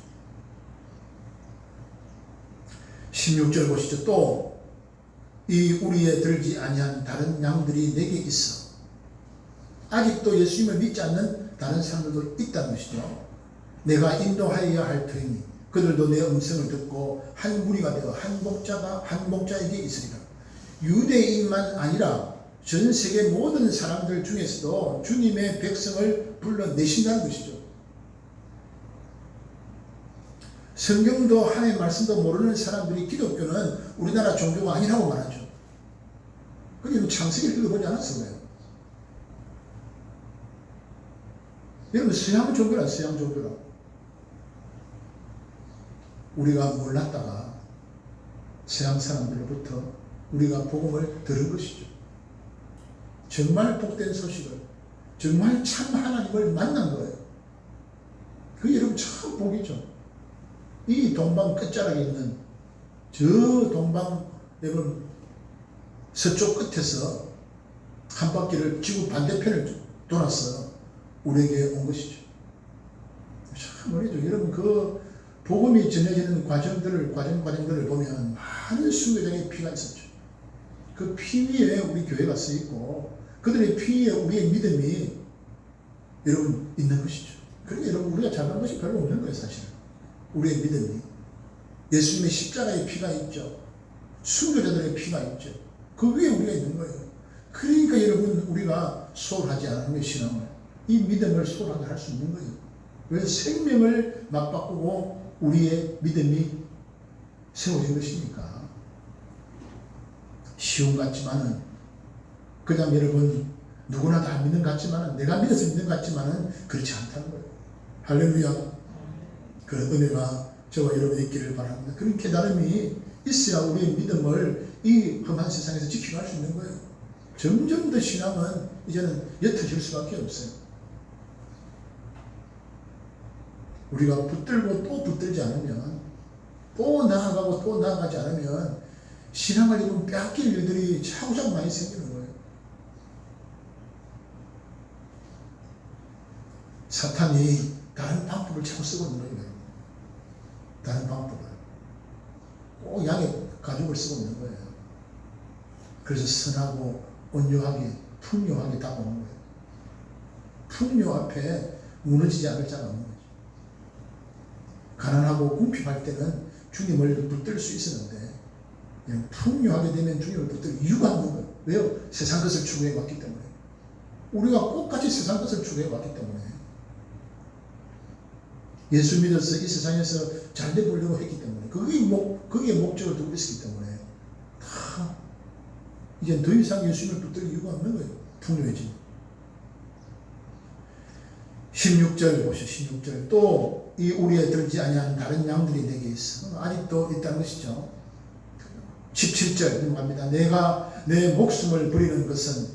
16절 보시죠. 또 이 우리에 들지 아니한 다른 양들이 내게 있어. 아직도 예수님을 믿지 않는 다른 사람들도 있다는 것이죠. 내가 인도하여야 할 터이니 그들도 내 음성을 듣고 한 무리가 되어 한 목자에게 있으리라. 유대인만 아니라 전 세계 모든 사람들 중에서도 주님의 백성을 불러내신다는 것이죠. 성경도 하나님의 말씀도 모르는 사람들이 기독교는 우리나라 종교가 아니라고 말하죠. 그게 창세기를 읽어보지 않았어 그래요. 여러분 서양 종교란 서양 종교라고. 우리가 몰랐다가 서양 사람들로부터 우리가 복음을 들은 것이죠. 정말 복된 소식을, 정말 참 하나님을 만난 거예요. 그게 여러분 참 복이죠. 이 동방 끝자락에 있는 저 동방 여러분 서쪽 끝에서 한 바퀴를 지구 반대편을 돌아서 우리에게 온 것이죠. 참 어리죠. 여러분 그 복음이 전해지는 과정들을 보면 많은 순교자의 피가 있었죠. 그 피 위에 우리 교회가 쓰이고 그들의 피 위에 우리의 믿음이 여러분 있는 것이죠. 그러니까 여러분 우리가 잘한 것이 별로 없는 거예요 사실은. 우리의 믿음이 예수님의 십자가의 피가 있죠. 순교자들의 피가 있죠. 그 위에 우리가 있는 거예요. 그러니까 여러분 우리가 소홀하지 않은 거예요. 신앙을. 이 믿음을 소홀하게 할 수 있는 거예요. 왜 생명을 맞바꾸고 우리의 믿음이 세워진 것이니까. 쉬운 것 같지만은 그냥 여러분 누구나 다 믿는 것 같지만은 내가 믿어서 믿는 것 같지만은 그렇지 않다는 거예요. 할렐루야. 그런 은혜가 저와 여러분이 있기를 바랍니다. 그런 깨달음이 있어야 우리의 믿음을 이 험한 세상에서 지켜갈 수 있는 거예요. 점점 더 신앙은 이제는 옅어질 수밖에 없어요. 우리가 붙들고 또 붙들지 않으면 또 나아가고 또 나아가지 않으면 신앙을 이룬 빼앗길 일들이 차고작 많이 생기는 거예요. 사탄이 다른 방법을 자꾸 쓰고 있는 거예요. 다른 방법을. 꼭 양의 가죽을 쓰고 있는 거예요. 그래서 선하고 온유하게 풍요하게 다가오는 거예요. 풍요 앞에 무너지지 않을 자가 없는 거죠. 가난하고 궁핍할 때는 주님을 붙들 수 있었는데 그냥 풍요하게 되면 주님을 붙들 이유가 없는 거예요. 왜요? 세상 것을 추구해 왔기 때문에. 우리가 꼭같이 세상 것을 추구해 왔기 때문에. 예수 믿어서 이 세상에서 잘 되보려고 했기 때문에. 그게 목적을 두고 있었기 때문에. 다 이제 더 이상 예수님을 붙들 이유가 없는 거예요. 풍요해진. 16절 보시죠. 16절. 또 이 우리에 들지 아니한 다른 양들이 내게 있어. 아직도 있다는 것이죠. 17절 넘어갑니다. 내가 내 목숨을 버리는 것은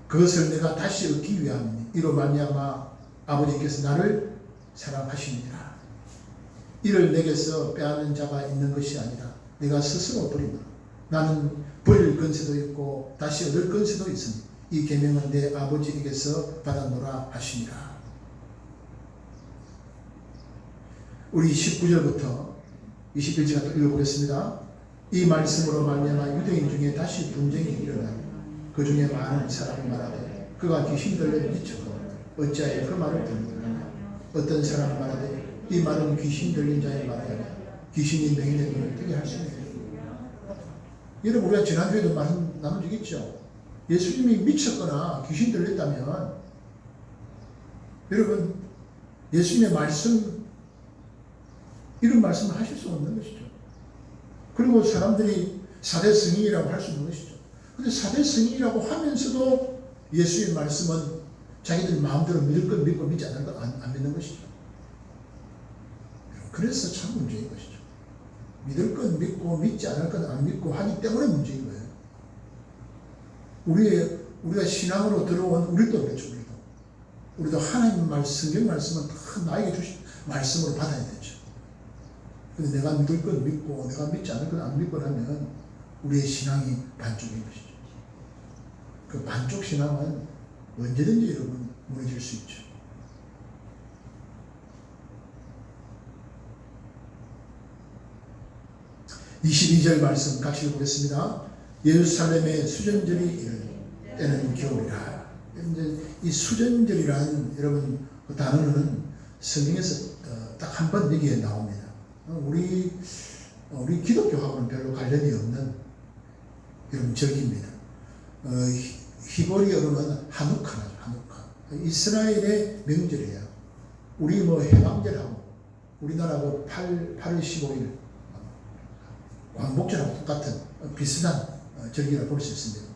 그것을 내가 다시 얻기 위함이니 이로 말미암아 아버지께서 나를 사랑하시니라. 이를 내게서 빼앗는 자가 있는 것이 아니라 내가 스스로 버리노라. 나는 버릴 건세도 있고 다시 얻을 건세도 있으니 이 계명은 내 아버지에게서 받았노라 하시니라. 우리 19절부터 21절부터 또 읽어보겠습니다. 이 말씀으로 말미암아 유대인 중에 다시 분쟁이 일어나니 그 중에 많은 사람이 말하되 그가 귀신 들려 미쳤고 어찌하여 그 말을 듣느냐. 어떤 사람이 말하되 이 말은 귀신 들린 자의 말이 아니라 귀신이 맹인의 눈을 뜨게 할 수 있느냐. 여러분 우리가 지난주에도 말씀 나눈 적 있죠. 예수님이 미쳤거나 귀신 들렸다면 여러분 예수님의 말씀 이런 말씀을 하실 수 없는 것이죠. 그리고 사람들이 사대 성인이라고 할 수 있는 것이죠. 그런데 사대 성인이라고 하면서도 예수의 말씀은 자기들 마음대로 믿을 건 믿고 믿지 않을 건 안 믿는 것이죠. 그래서 참 문제인 것이죠. 믿을 건 믿고 믿지 않을 건 안 믿고 하기 때문에 문제인 거예요. 우리가 신앙으로 들어온 우리도 그렇죠. 우리도 하나님 말씀, 성경 말씀은 다 나에게 주신 말씀으로 받아야 되죠. 근데 내가 믿을 건 믿고 내가 믿지 않을 건 안 믿고 하면 우리의 신앙이 반쪽인 것이죠. 그 반쪽 신앙은 언제든지 여러분 무너질 수 있죠. (22절) 말씀 같이 읽어보겠습니다. 예루살렘의 수전절이 이르는 때는 겨울이라. 이제 이 수전절이란 여러분 그 단어는 성경에서 딱 한 번 여기에 나옵니다. 우리 기독교하고는 별로 관련이 없는 여러분 절기입니다. 히브리어로는 하누카죠. 하누카. 이스라엘의 명절이에요. 우리 뭐 해방절하고 우리나라 8월 15일 광복절하고 똑같은 비슷한 절기라 볼 수 있습니다.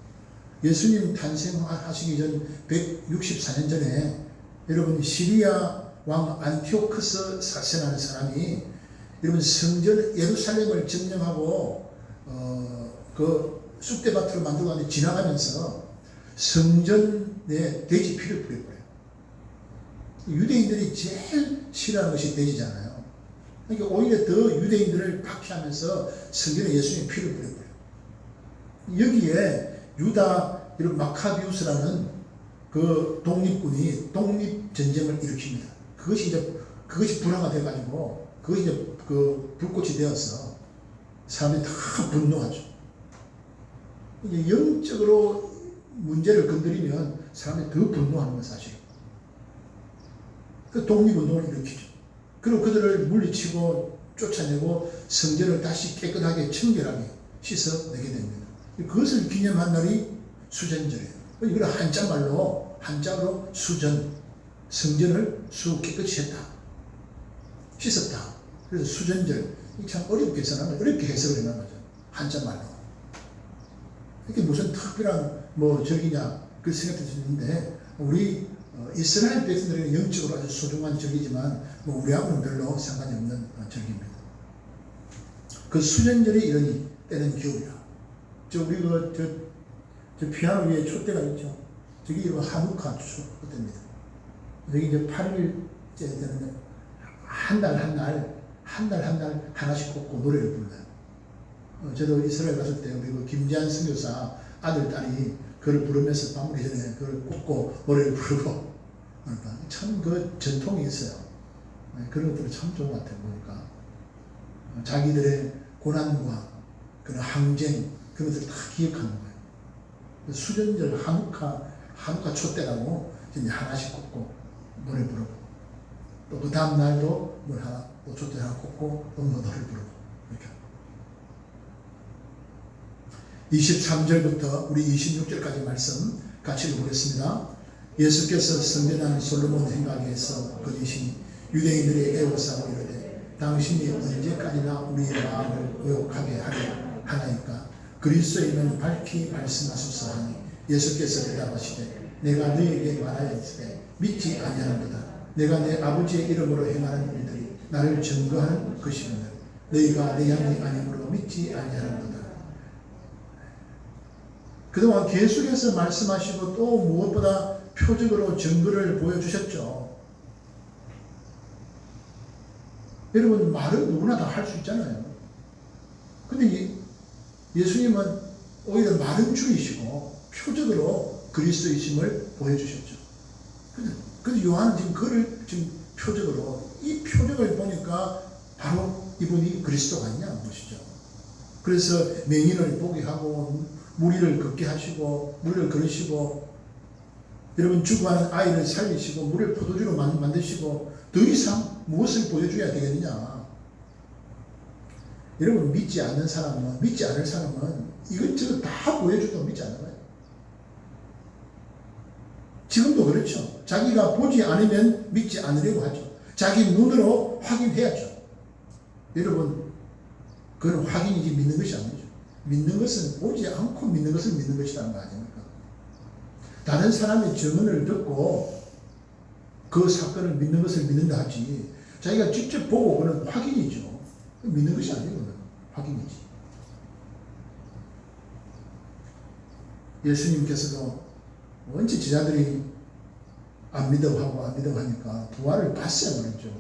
예수님 탄생하시기 전 164년 전에 여러분 시리아 왕 안티오크스 4세라는 사람이 여러분 성전 예루살렘을 점령하고 그 쑥대밭으로 만들고 하는데 지나가면서 성전에 돼지 피를 뿌려버려요. 유대인들이 제일 싫어하는 것이 돼지잖아요. 그러니까 오히려 더 유대인들을 박해하면서 성전에 예수님의 피를 뿌려버려요. 여기에 유다 이런 마카비우스라는 그 독립군이 독립전쟁을 일으킵니다. 그것이 불화가 돼가지고 그것이 이제 그 불꽃이 되어서 사람들이 다 분노하죠. 이제 영적으로 문제를 건드리면 사람들이 더 분노하는 건 사실이에요. 그 독립운동을 일으키죠. 그리고 그들을 물리치고 쫓아내고 성전을 다시 깨끗하게 청결하게 씻어내게 됩니다. 그것을 기념한 날이 수전절이에요. 이걸 한자로 수전, 성전을 깨끗이 했다, 씻었다. 그래서 수전절. 참 어렵게 해석을 해놓은 거죠. 한자말로. 이게 무슨 특별한 절기냐 그 생각될 수 있는데 우리 이스라엘 백성들에게 영적으로 아주 소중한 절기지만 우리하고는 별로 상관이 없는 절기입니다. 그 수전절이 이러니 때는 겨울이라. 우리 저 피아노 위에 촛대가 있죠. 저기 하누카 촛대입니다. 여기 이제 8일째 되는 한 달 하나씩 꽂고 노래를 불러요. 저도 이스라엘 갔을 때 우리 김지한 선교사 아들 딸이 그걸 부르면서 밥 먹기 전에 그걸 꽂고 노래를 부르고 참 그 전통이 있어요. 그런 것들은 참 좋은 것 같아요. 보니까 자기들의 고난과 그런 항쟁 그런 것들을 다 기억하는 거예요. 수전절 하누카 촛대라고 이제 하나씩 꽂고 노래 부르고 또 그 다음 날도 또 촛대 하나 꽂고 또 노래를 부르고 이렇게 23절부터 우리 26절까지 말씀 같이 읽어보겠습니다. 예수께서 성전한 솔로몬 행각에서 거두시니 유대인들이 애워싸고 이르되 당신이 언제까지나 우리의 마음을 의혹하게 하나이까 그리스도이면 밝히 말씀하소서 하니 예수께서 대답하시되 내가 너희에게 말하였으되 믿지 아니하는도다. 내가 내 아버지의 이름으로 행하는 일들이 나를 증거하는 것이거늘 너희가 내 양이 아니므로 믿지 아니하는도다. 그동안 계속해서 말씀하시고 또 무엇보다 표적으로 증거를 보여주셨죠. 여러분 말은 누구나 다 할 수 있잖아요. 근데 예수님은 오히려 말은 줄이시고 표적으로 그리스도이심을 보여주셨죠. 그래서 요한은 지금 그를 지금 표적으로 이 표적을 보니까 바로 이분이 그리스도가 아니냐는 것이죠. 그래서 맹인을 보게 하고 무리를 걷게 하시고 물을 걸으시고 여러분 죽어가는 아이를 살리시고 물을 포도주로 만드시고 더 이상 무엇을 보여줘야 되겠느냐. 여러분 믿지 않을 사람은 이것저것 다 보여줘도 믿지 않는 거예요. 지금도 그렇죠. 자기가 보지 않으면 믿지 않으려고 하죠. 자기 눈으로 확인해야죠. 여러분 그건 확인이지 믿는 것이 아니죠. 믿는 것은 보지 않고 믿는 것을 믿는 것이라는 거 아닙니까? 다른 사람의 증언을 듣고 그 사건을 믿는 것을 믿는다 하지 자기가 직접 보고 그는 확인이죠. 믿는 것이 아니에요. 그는 확인이지. 예수님께서도 원체 제자들이 안 믿어하고 하니까 부활을 봤어야 말이죠.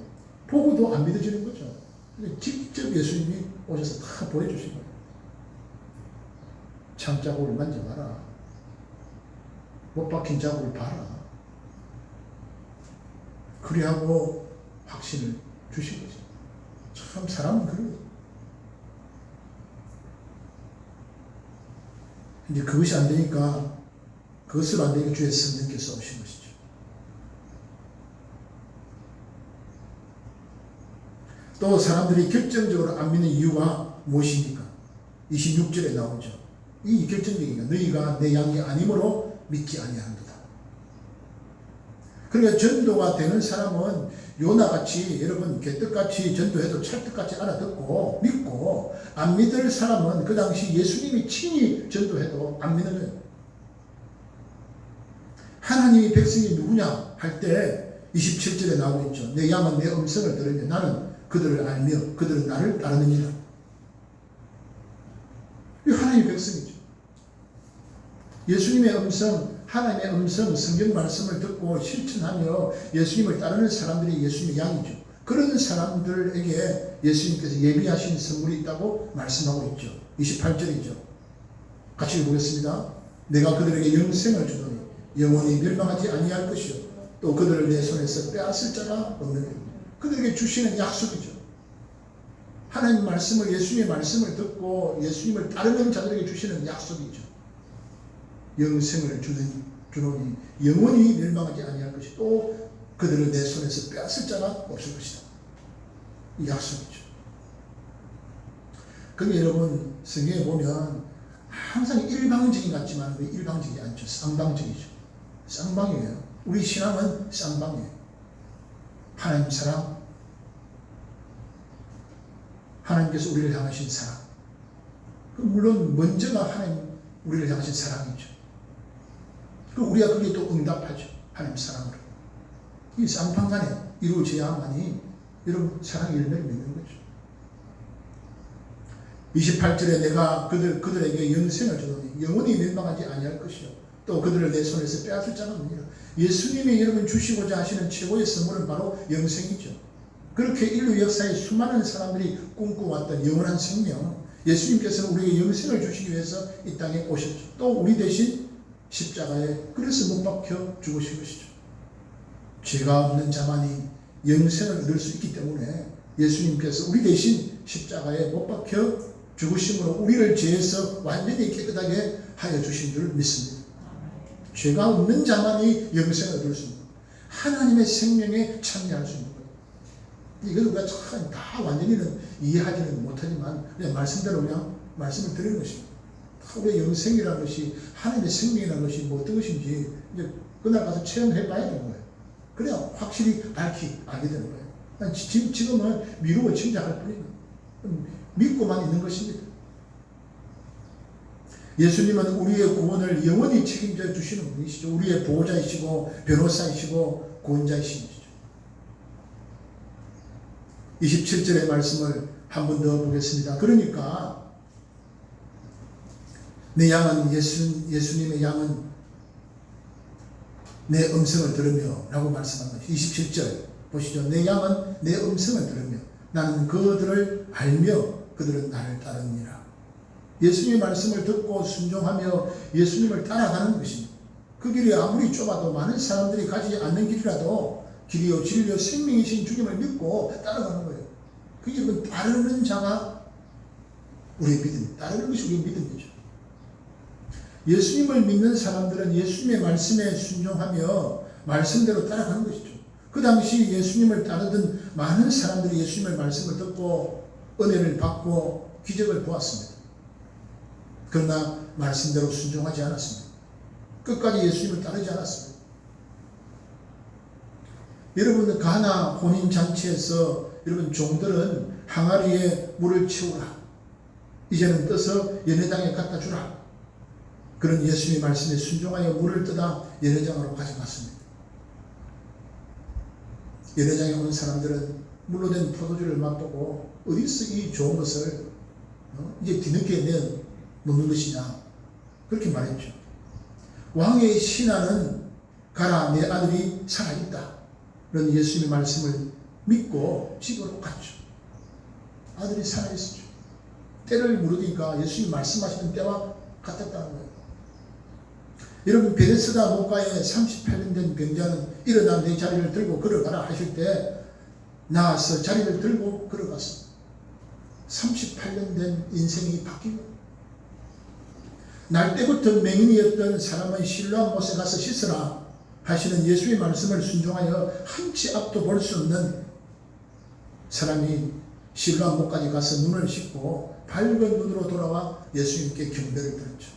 보고도 안 믿어지는 거죠. 직접 예수님이 오셔서 다 보여주신 거예요. 창자국을 만져봐라. 못 박힌 자국을 봐라. 그리하고 확신을 주신 거죠. 참 사람은 그래요. 이제 그것이 안 되니까 그것으로 안 되니까 주의 성령께서 오신 것이죠. 또 사람들이 결정적으로 안 믿는 이유가 무엇입니까? 26절에 나오죠. 이 결정적인 거. 너희가 내 양이 아니므로 믿지 아니하는도다. 그러니까 전도가 되는 사람은 요나같이 여러분 개떡같이 전도해도 찰떡같이 알아듣고 믿고, 안 믿을 사람은 그 당시 예수님이 친히 전도해도 안 믿는 거예요. 하나님이 백성이 누구냐 할 때 27절에 나오고 있죠. 내 양은 내 음성을 들으며 나는 그들을 알며 그들은 나를 따르느니라. 이 하나님의 백성이죠. 예수님의 음성, 하나님의 음성, 성경 말씀을 듣고 실천하며 예수님을 따르는 사람들이 예수님의 양이죠. 그런 사람들에게 예수님께서 예비하신 선물이 있다고 말씀하고 있죠. 28절이죠. 같이 읽어보겠습니다. 내가 그들에게 영생을 주노니 영원히 멸망하지 아니할 것이요 또 그들을 내 손에서 빼앗을 자가 없느니라. 그들에게 주시는 약속이죠. 하나님 말씀을, 예수님의 말씀을 듣고 예수님을 따르는 자들에게 주시는 약속이죠. 영생을 주노니 영원히 멸망하지 아니할 것이 또 그들을 내 손에서 빼앗을 자가 없을 것이다. 이 약속이죠. 그게 여러분 성경에 보면 항상 일방적인 같지만 일방적이지 않죠. 쌍방적이죠. 쌍방이에요. 우리 신앙은 쌍방이에요. 하나님 사랑, 하나님께서 우리를 향하신 사랑. 물론 먼저가 하나님 우리를 향하신 사랑이죠. 그리고 우리가 거기에 또 응답하죠. 하나님 사랑으로. 이 쌍방간에 이루어져야만이 여러분 사랑의 열매를 맺는 거죠. 28절에 내가 그들에게 영생을 주노니 영원히 멸망하지 아니할 것이요 또 그들을 내 손에서 빼앗을 자가 없느니라. 예수님이 여러분 주시고자 하시는 최고의 선물은 바로 영생이죠. 그렇게 인류 역사에 수많은 사람들이 꿈꿔왔던 영원한 생명, 예수님께서는 우리에게 영생을 주시기 위해서 이 땅에 오셨죠. 또 우리 대신 십자가에 그래서 못 박혀 죽으신 것이죠. 죄가 없는 자만이 영생을 얻을 수 있기 때문에 예수님께서 우리 대신 십자가에 못 박혀 죽으심으로 우리를 죄에서 완전히 깨끗하게 하여 주신 줄 믿습니다. 죄가 없는 자만이 영생을 얻을 수 있는 거예요. 하나님의 생명에 참여할 수 있는 거예요. 이걸 우리가 참 다 완전히는 이해하지는 못하지만 그냥 말씀대로 그냥 말씀을 드리는 것입니다. 우리의 영생이라는 것이, 하나님의 생명이라는 것이 뭐 어떤 것인지 이제 그날 가서 체험해 봐야 되는 거예요. 그래야 확실히 밝히 알게 되는 거예요. 지금은 미루고 짐작할 뿐입니다. 믿고만 있는 것입니다. 예수님은 우리의 구원을 영원히 책임져 주시는 분이시죠. 우리의 보호자이시고 변호사이시고 구원자이시죠. 27절의 말씀을 한 번 더 보겠습니다. 그러니까 내 양은 예수님의 양은 내 음성을 들으며 라고 말씀한 것이 27절 보시죠. 내 양은 내 음성을 들으며 나는 그들을 알며 그들은 나를 따르느니라. 예수님의 말씀을 듣고 순종하며 예수님을 따라가는 것입니다. 그 길이 아무리 좁아도 많은 사람들이 가지 않는 길이라도 길이요 진리요 생명이신 주님을 믿고 따라가는 거예요. 그게 따르는 자가 우리의 믿음, 따르는 것이 우리의 믿음이죠. 예수님을 믿는 사람들은 예수님의 말씀에 순종하며 말씀대로 따라가는 것이죠. 그 당시 예수님을 따르던 많은 사람들이 예수님의 말씀을 듣고 은혜를 받고 기적을 보았습니다. 그러나 말씀대로 순종하지 않았습니다. 끝까지 예수님을 따르지 않았습니다. 여러분 가나 혼인잔치에서 여러분 종들은 항아리에 물을 채우라. 이제는 떠서 연회장에 갖다 주라. 그런 예수님의 말씀에 순종하여 물을 떠다 연회장으로 가져갔습니다. 연회장에 온 사람들은 물로 된 포도주를 맛보고 어디서 이 좋은 것을 이제 뒤늦게 내놓는 것이냐 그렇게 말했죠. 왕의 신하는 가라 내 아들이 살아있다. 그런 예수님의 말씀을 믿고 집으로 갔죠. 아들이 살아있었죠. 때를 물으니까 예수님이 말씀하시는 때와 같았다는 거예요. 여러분 베데스다 목가에 38년 된 병자는 일어나 내 자리를 들고 걸어가라 하실 때 나와서 자리를 들고 걸어갔습니다. 38년 된 인생이 바뀌고 날 때부터 맹인이었던 사람은 실로암 못에 가서 씻으라 하시는 예수의 말씀을 순종하여 한치 앞도 볼 수 없는 사람이 실로암 못까지 가서 눈을 씻고 밝은 눈으로 돌아와 예수님께 경배를 드렸죠.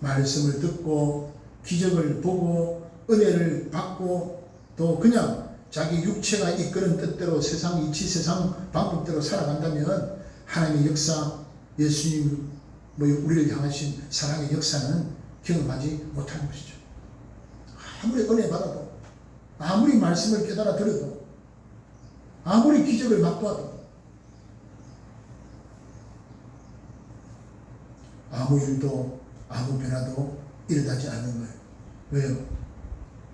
말씀을 듣고 기적을 보고 은혜를 받고 또 그냥 자기 육체가 이끄는 뜻대로 세상 이치 세상 방법대로 살아간다면 하나님의 역사, 예수님 우리를 향하신 사랑의 역사는 경험하지 못하는 것이죠. 아무리 은혜 받아도, 아무리 말씀을 깨달아 들어도, 아무리 기적을 맛보아도, 아무 일도 아무 변화도 일어나지 않는 거예요. 왜요?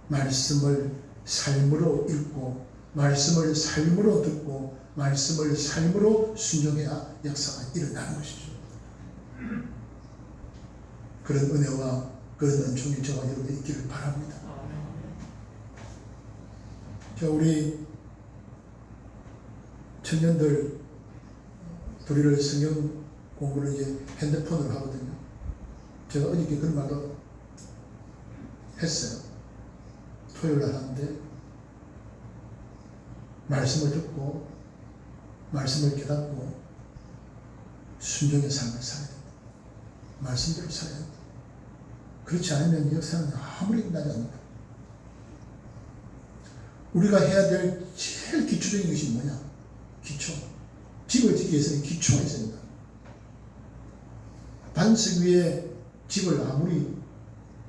말씀을 삶으로 읽고 말씀을 삶으로 듣고 말씀을 삶으로 순종해야 역사가 일어나는 것이죠. 그런 은혜와 그런 은총이 저와 여러분에 있기를 바랍니다. 우리 청년들 우리를 성경 공부를 이제 핸드폰으로 하거든요. 제가 어저께 그런 말도 했어요. 토요일 날 하는데 말씀을 듣고 말씀을 깨닫고 순종의 삶을 살아야 된다. 말씀대로 살아야 된다. 그렇지 않으면 역사는 아무리 끝나지 않는다. 우리가 해야 될 제일 기초적인 것이 뭐냐? 기초. 집을 짓기 위해서는 기초가 있어야 된다. 반석 위에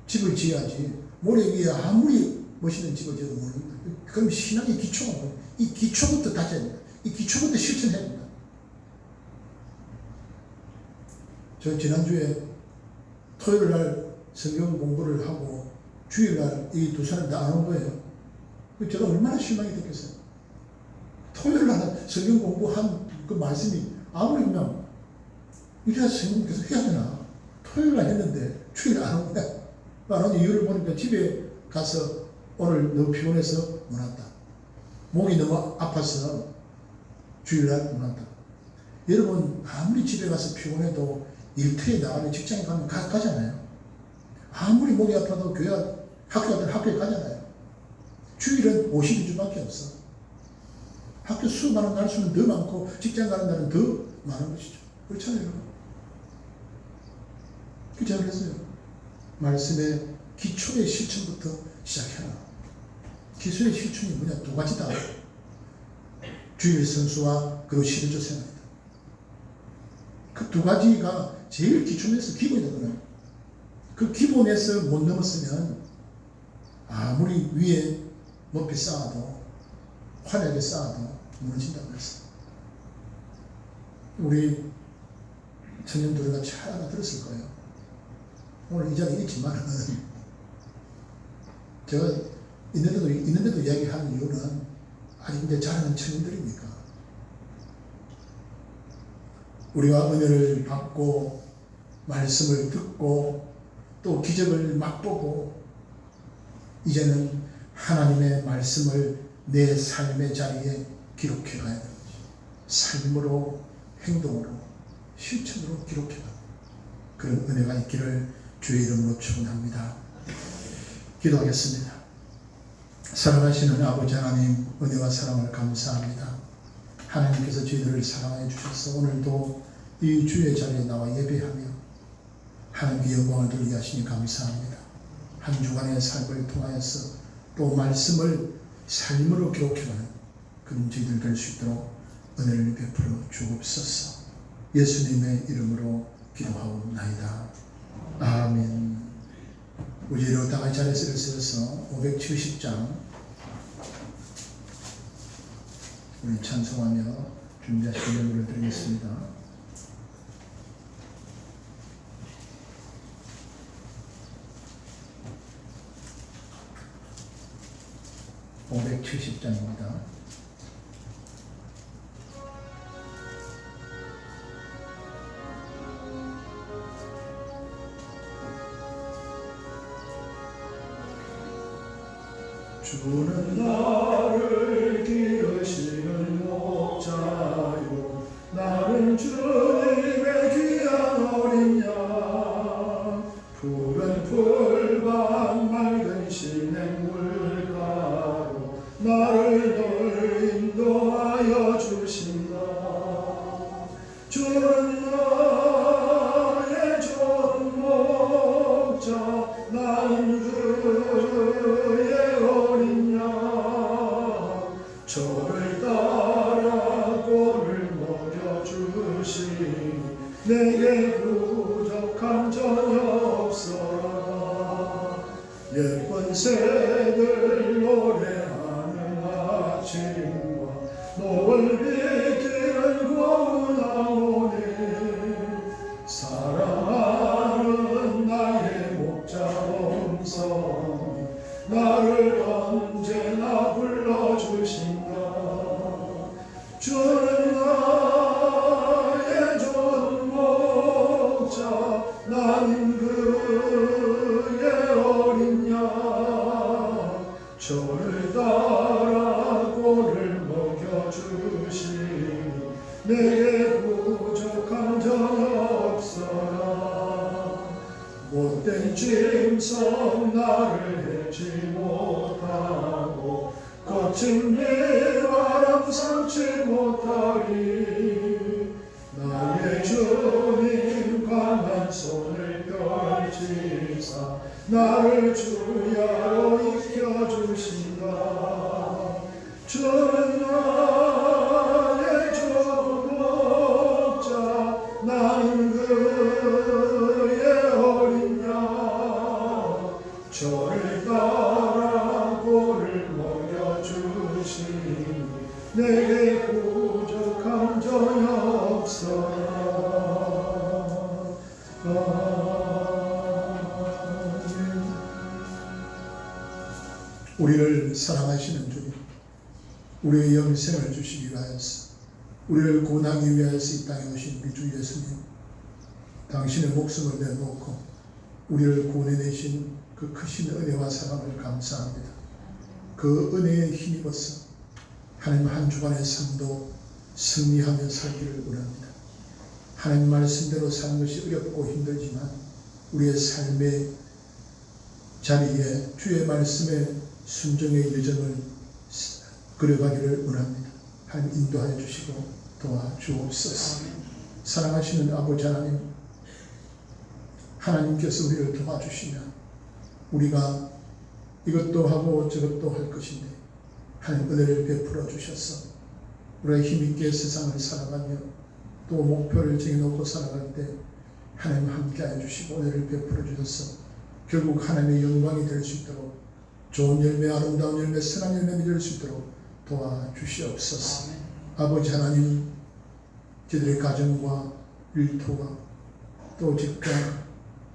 집을 지어야지 모래 위에 아무리 멋있는 집을 지어도 모릅니다. 그럼 신앙의 기초가 뭐예요? 이 기초부터 다져야 된다. 이 기초부터 실천해야 된다. 저 지난주에 토요일 날 성경 공부를 하고 주일 날 이 두 사람이 다 안 온 거예요. 제가 얼마나 실망이 됐겠어요. 토요일 날 성경 공부한 그 말씀이 아무리 그냥 이래야 성경 계속 해야 되나? 토요일 날 했는데 주일 안 온 거야. 안 온 이유를 보니까 집에 가서 오늘 너무 피곤해서 못 왔다. 목이 너무 아파서 주일날 못 왔다. 여러분 아무리 집에 가서 피곤해도 일터에 나가면 직장에 가면 가잖아요. 아무리 목이 아파도 교회 학교에 가잖아요. 주일은 52주밖에 없어. 학교 수업 가는 날 수는 더 많고 직장 가는 날은 더 많은 것이죠. 그렇잖아요. 제가 그랬어요. 말씀의 기초의 실천부터 시작해라. 기초의 실천이 뭐냐? 두 가지다. 주일 선수와 그리고 11조 생활이다. 그 두 가지가 제일 기초에서 기본이거든요. 그 기본에서 못 넘었으면 아무리 위에 높이 쌓아도 화려하게 쌓아도 무너진다고 그랬어요. 우리 청년들이 잘 알아들었을 거예요. 오늘 이 자리에 있지만 제가 있는데도 이야기하는 이유는 아직 이제 자라는 청년들이니까 우리가 은혜를 받고 말씀을 듣고 또 기적을 맛보고 이제는 하나님의 말씀을 내 삶의 자리에 기록해 가야 되는 거죠. 삶으로 행동으로 실천으로 기록해 가 그런 은혜가 있기를 주의 이름으로 축원합니다. 기도하겠습니다. 사랑하시는 아버지 하나님, 은혜와 사랑을 감사합니다. 하나님께서 저희들을 사랑해 주셔서 오늘도 이 주의 자리에 나와 예배하며 하나님께 영광을 돌리게 하시니 감사합니다. 한 주간의 삶을 통하여서 또 말씀을 삶으로 기록해가는 그런 저희들 될 수 있도록 은혜를 베풀어 주옵소서. 예수님의 이름으로 기도하옵나이다. 아멘. 우리 이로 다 같이 자리에서 일어서서 570장 우리 찬송하며 준비하신 예물을 드리겠습니다. 570장입니다. 주는 나를 기르시는 목자요 나는 주님의 귀한 어린 양 푸른 풀밭 맑은 시냇물가로 나를 늘 인도하여 주신다. 주는 주는 나의 좋은 목자 나는 그의 어린 양 저를 따라 꼴을 먹여주시니 내게 부족한 전혀 없어라. 예쁜 새들 노래하는 아침과 노을 비기는 고운 항오니 사랑하는 나의 목자 음성이 나를 언제나 불러주신다. 주는 나의 좋은 목자 나는 그의 어린 양 저를 따라 꼴을 먹여주시니 내게 부족한 전혀 없어라. 못된 짐승 나를 해치 못하고 거친 비바람 삼지 못하리. 나의 주님 강한 손을 펼치사 나를 주야로 이겨주신다. 주는 나의 좋은 목자 나는 그의 어린 양 저를 따라 꼴을 먹여주시니 내게 부족한 전혀 없어라. 우리를 사랑하시는 주님, 우리의 영생을 주시기 위하여서, 우리를 구원하기 위하여서 이 땅에 오신 우리 주 예수님, 당신의 목숨을 내놓고 우리를 구원해내신 그 크신 은혜와 사랑을 감사합니다. 그 은혜에 힘입어서 하나님 한 주간의 삶도 승리하며 살기를 원합니다. 하나님 말씀대로 사는 것이 어렵고 힘들지만 우리의 삶의 자리에 주의 말씀에 순종의 여정을 그려가기를 원합니다. 하나님 인도하여 주시고 도와주옵소서. 사랑하시는 아버지 하나님, 하나님께서 우리를 도와주시면 우리가 이것도 하고 저것도 할 것인데 하나님 은혜를 베풀어 주셔서 우리가 힘있게 세상을 살아가며 또 목표를 정해놓고 살아갈 때 하나님 함께하여 주시고 은혜를 베풀어 주셔서 결국 하나님의 영광이 될 수 있도록 좋은 열매, 아름다운 열매, 선한 열매 맺을 수 있도록 도와주시옵소서. 아버지 하나님, 저들의 가정과 일터와 또 직장,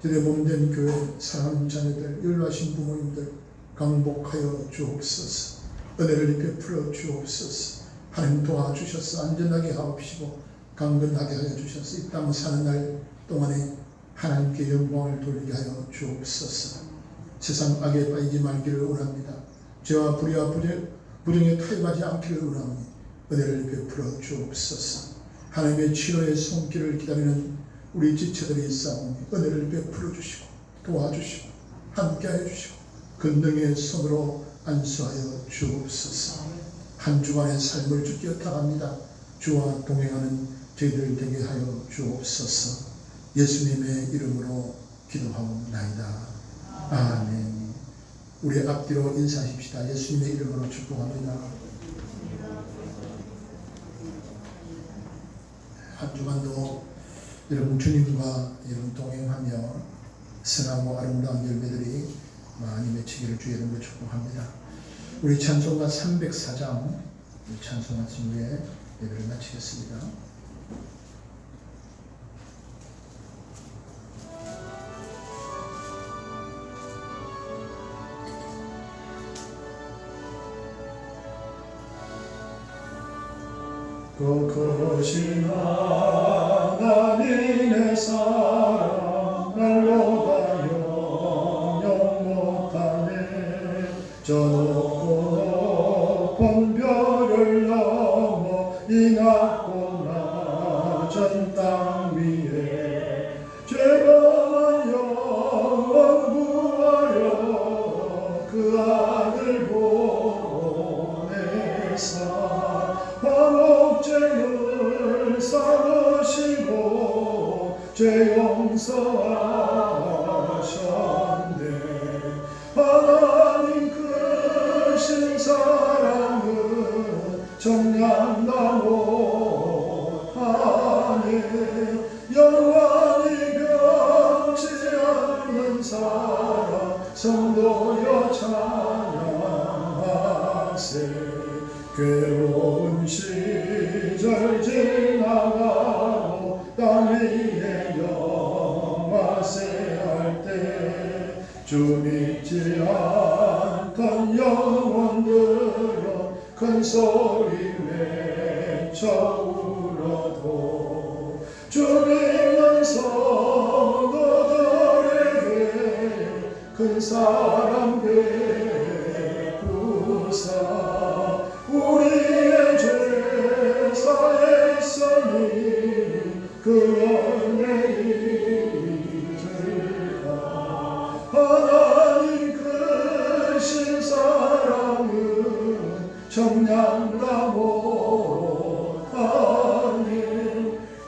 저들의 몸된 교회, 사랑하는 자녀들, 연로하신 부모님들 강복하여 주옵소서. 은혜를 베풀어 주옵소서. 하나님 도와주셔서 안전하게 하옵시고 강건하게 하여 주셔서 이 땅 사는 날 동안에 하나님께 영광을 돌리게 하여 주옵소서. 세상 악에 빠지지 말기를 원합니다. 죄와 불의와 부정에 타협하지 않기를 원하오니 은혜를 베풀어 주옵소서. 하나님의 치료의 손길을 기다리는 우리 지체들이 있사오니 은혜를 베풀어 주시고 도와주시고 함께하여 주시고 권능의 손으로 안수하여 주옵소서. 한 주간의 삶을 주께 탁합니다. 주와 동행하는 저희들 되게 하여 주옵소서. 예수님의 이름으로 기도하옵나이다. 아멘. 우리 앞뒤로 인사하십시다. 예수님의 이름으로 축복합니다. 한 주간도 여러분 주님과 여러분 동행하며 선하고 아름다운 열매들이 많이 맺히기를 주의 이름으로 축복합니다. 우리 찬송가 304장 찬송 말씀 후에 예배를 마치겠습니다. 그 크신 하나님의 사랑 날로다 영영 못하네. 저 높고 높은 별을 넘어 이 낮고 낮은 땅 위에 죄범한 영혼 구하려 그 아들 보내사 화목제를 쌓으시고 죄 용서하셨네. 하나님 크신 사랑은 정량나 못하네. 영원히 변치 않는 사랑 성도여 찬양하세. 괴로운 시절 지나가고 땅 위에 영화세 할 때 주 믿지 않던 영혼들은 큰 소리 외쳐 울어도 주 믿는 성도들에게 큰 사랑 베푸사 우리의 죄 사했으니 그 은혜 잊을까. 하나님 크신 사랑은 정량나 못하니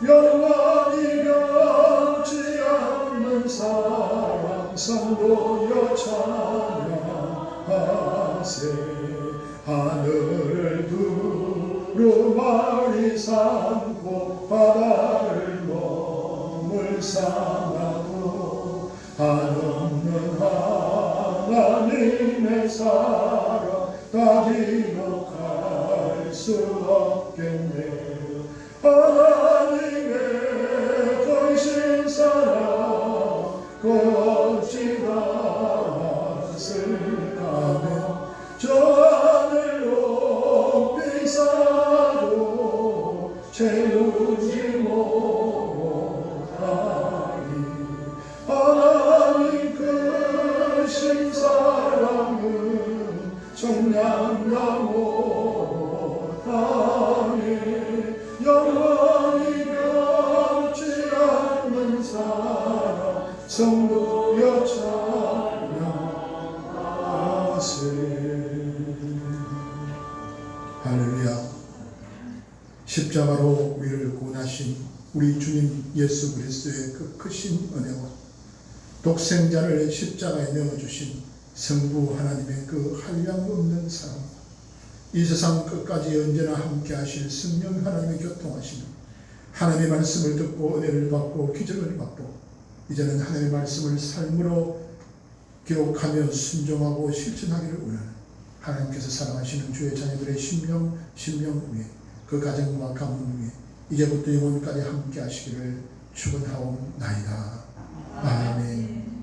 영원히 변치 않는 사랑 성도여 찬양하세. 하늘을 두루마리 삼고 바다를 몸을 삼아도 한없는 하나님의 사랑 다리로 갈 수 없겠네. 하나님의 크신 사랑 어찌 갔을까면 저 하늘 높이 쌓아도 채우지 못하니 하나님 크신 사랑은 정량나 못하니 영원히 변치 않는 사랑 성도여 찬양하세. 할렐루야. 십자가로 우리를 구원하신 우리 주님 예수 그리스도의 그 크신 은혜와 독생자를 십자가에 내어주신 성부 하나님의 그 한량없는 사랑, 이 세상 끝까지 언제나 함께 하실 성령 하나님의 교통하시는 하나님의 말씀을 듣고 은혜를 받고 기적을 받고 이제는 하나님의 말씀을 삶으로 기록하며 순종하고 실천하기를 원하는 하나님께서 사랑하시는 주의 자녀들의 심령 위에 그 가정과 가문 위에 이제부터 영원까지 함께 하시기를 축원하옵나이다. 아멘.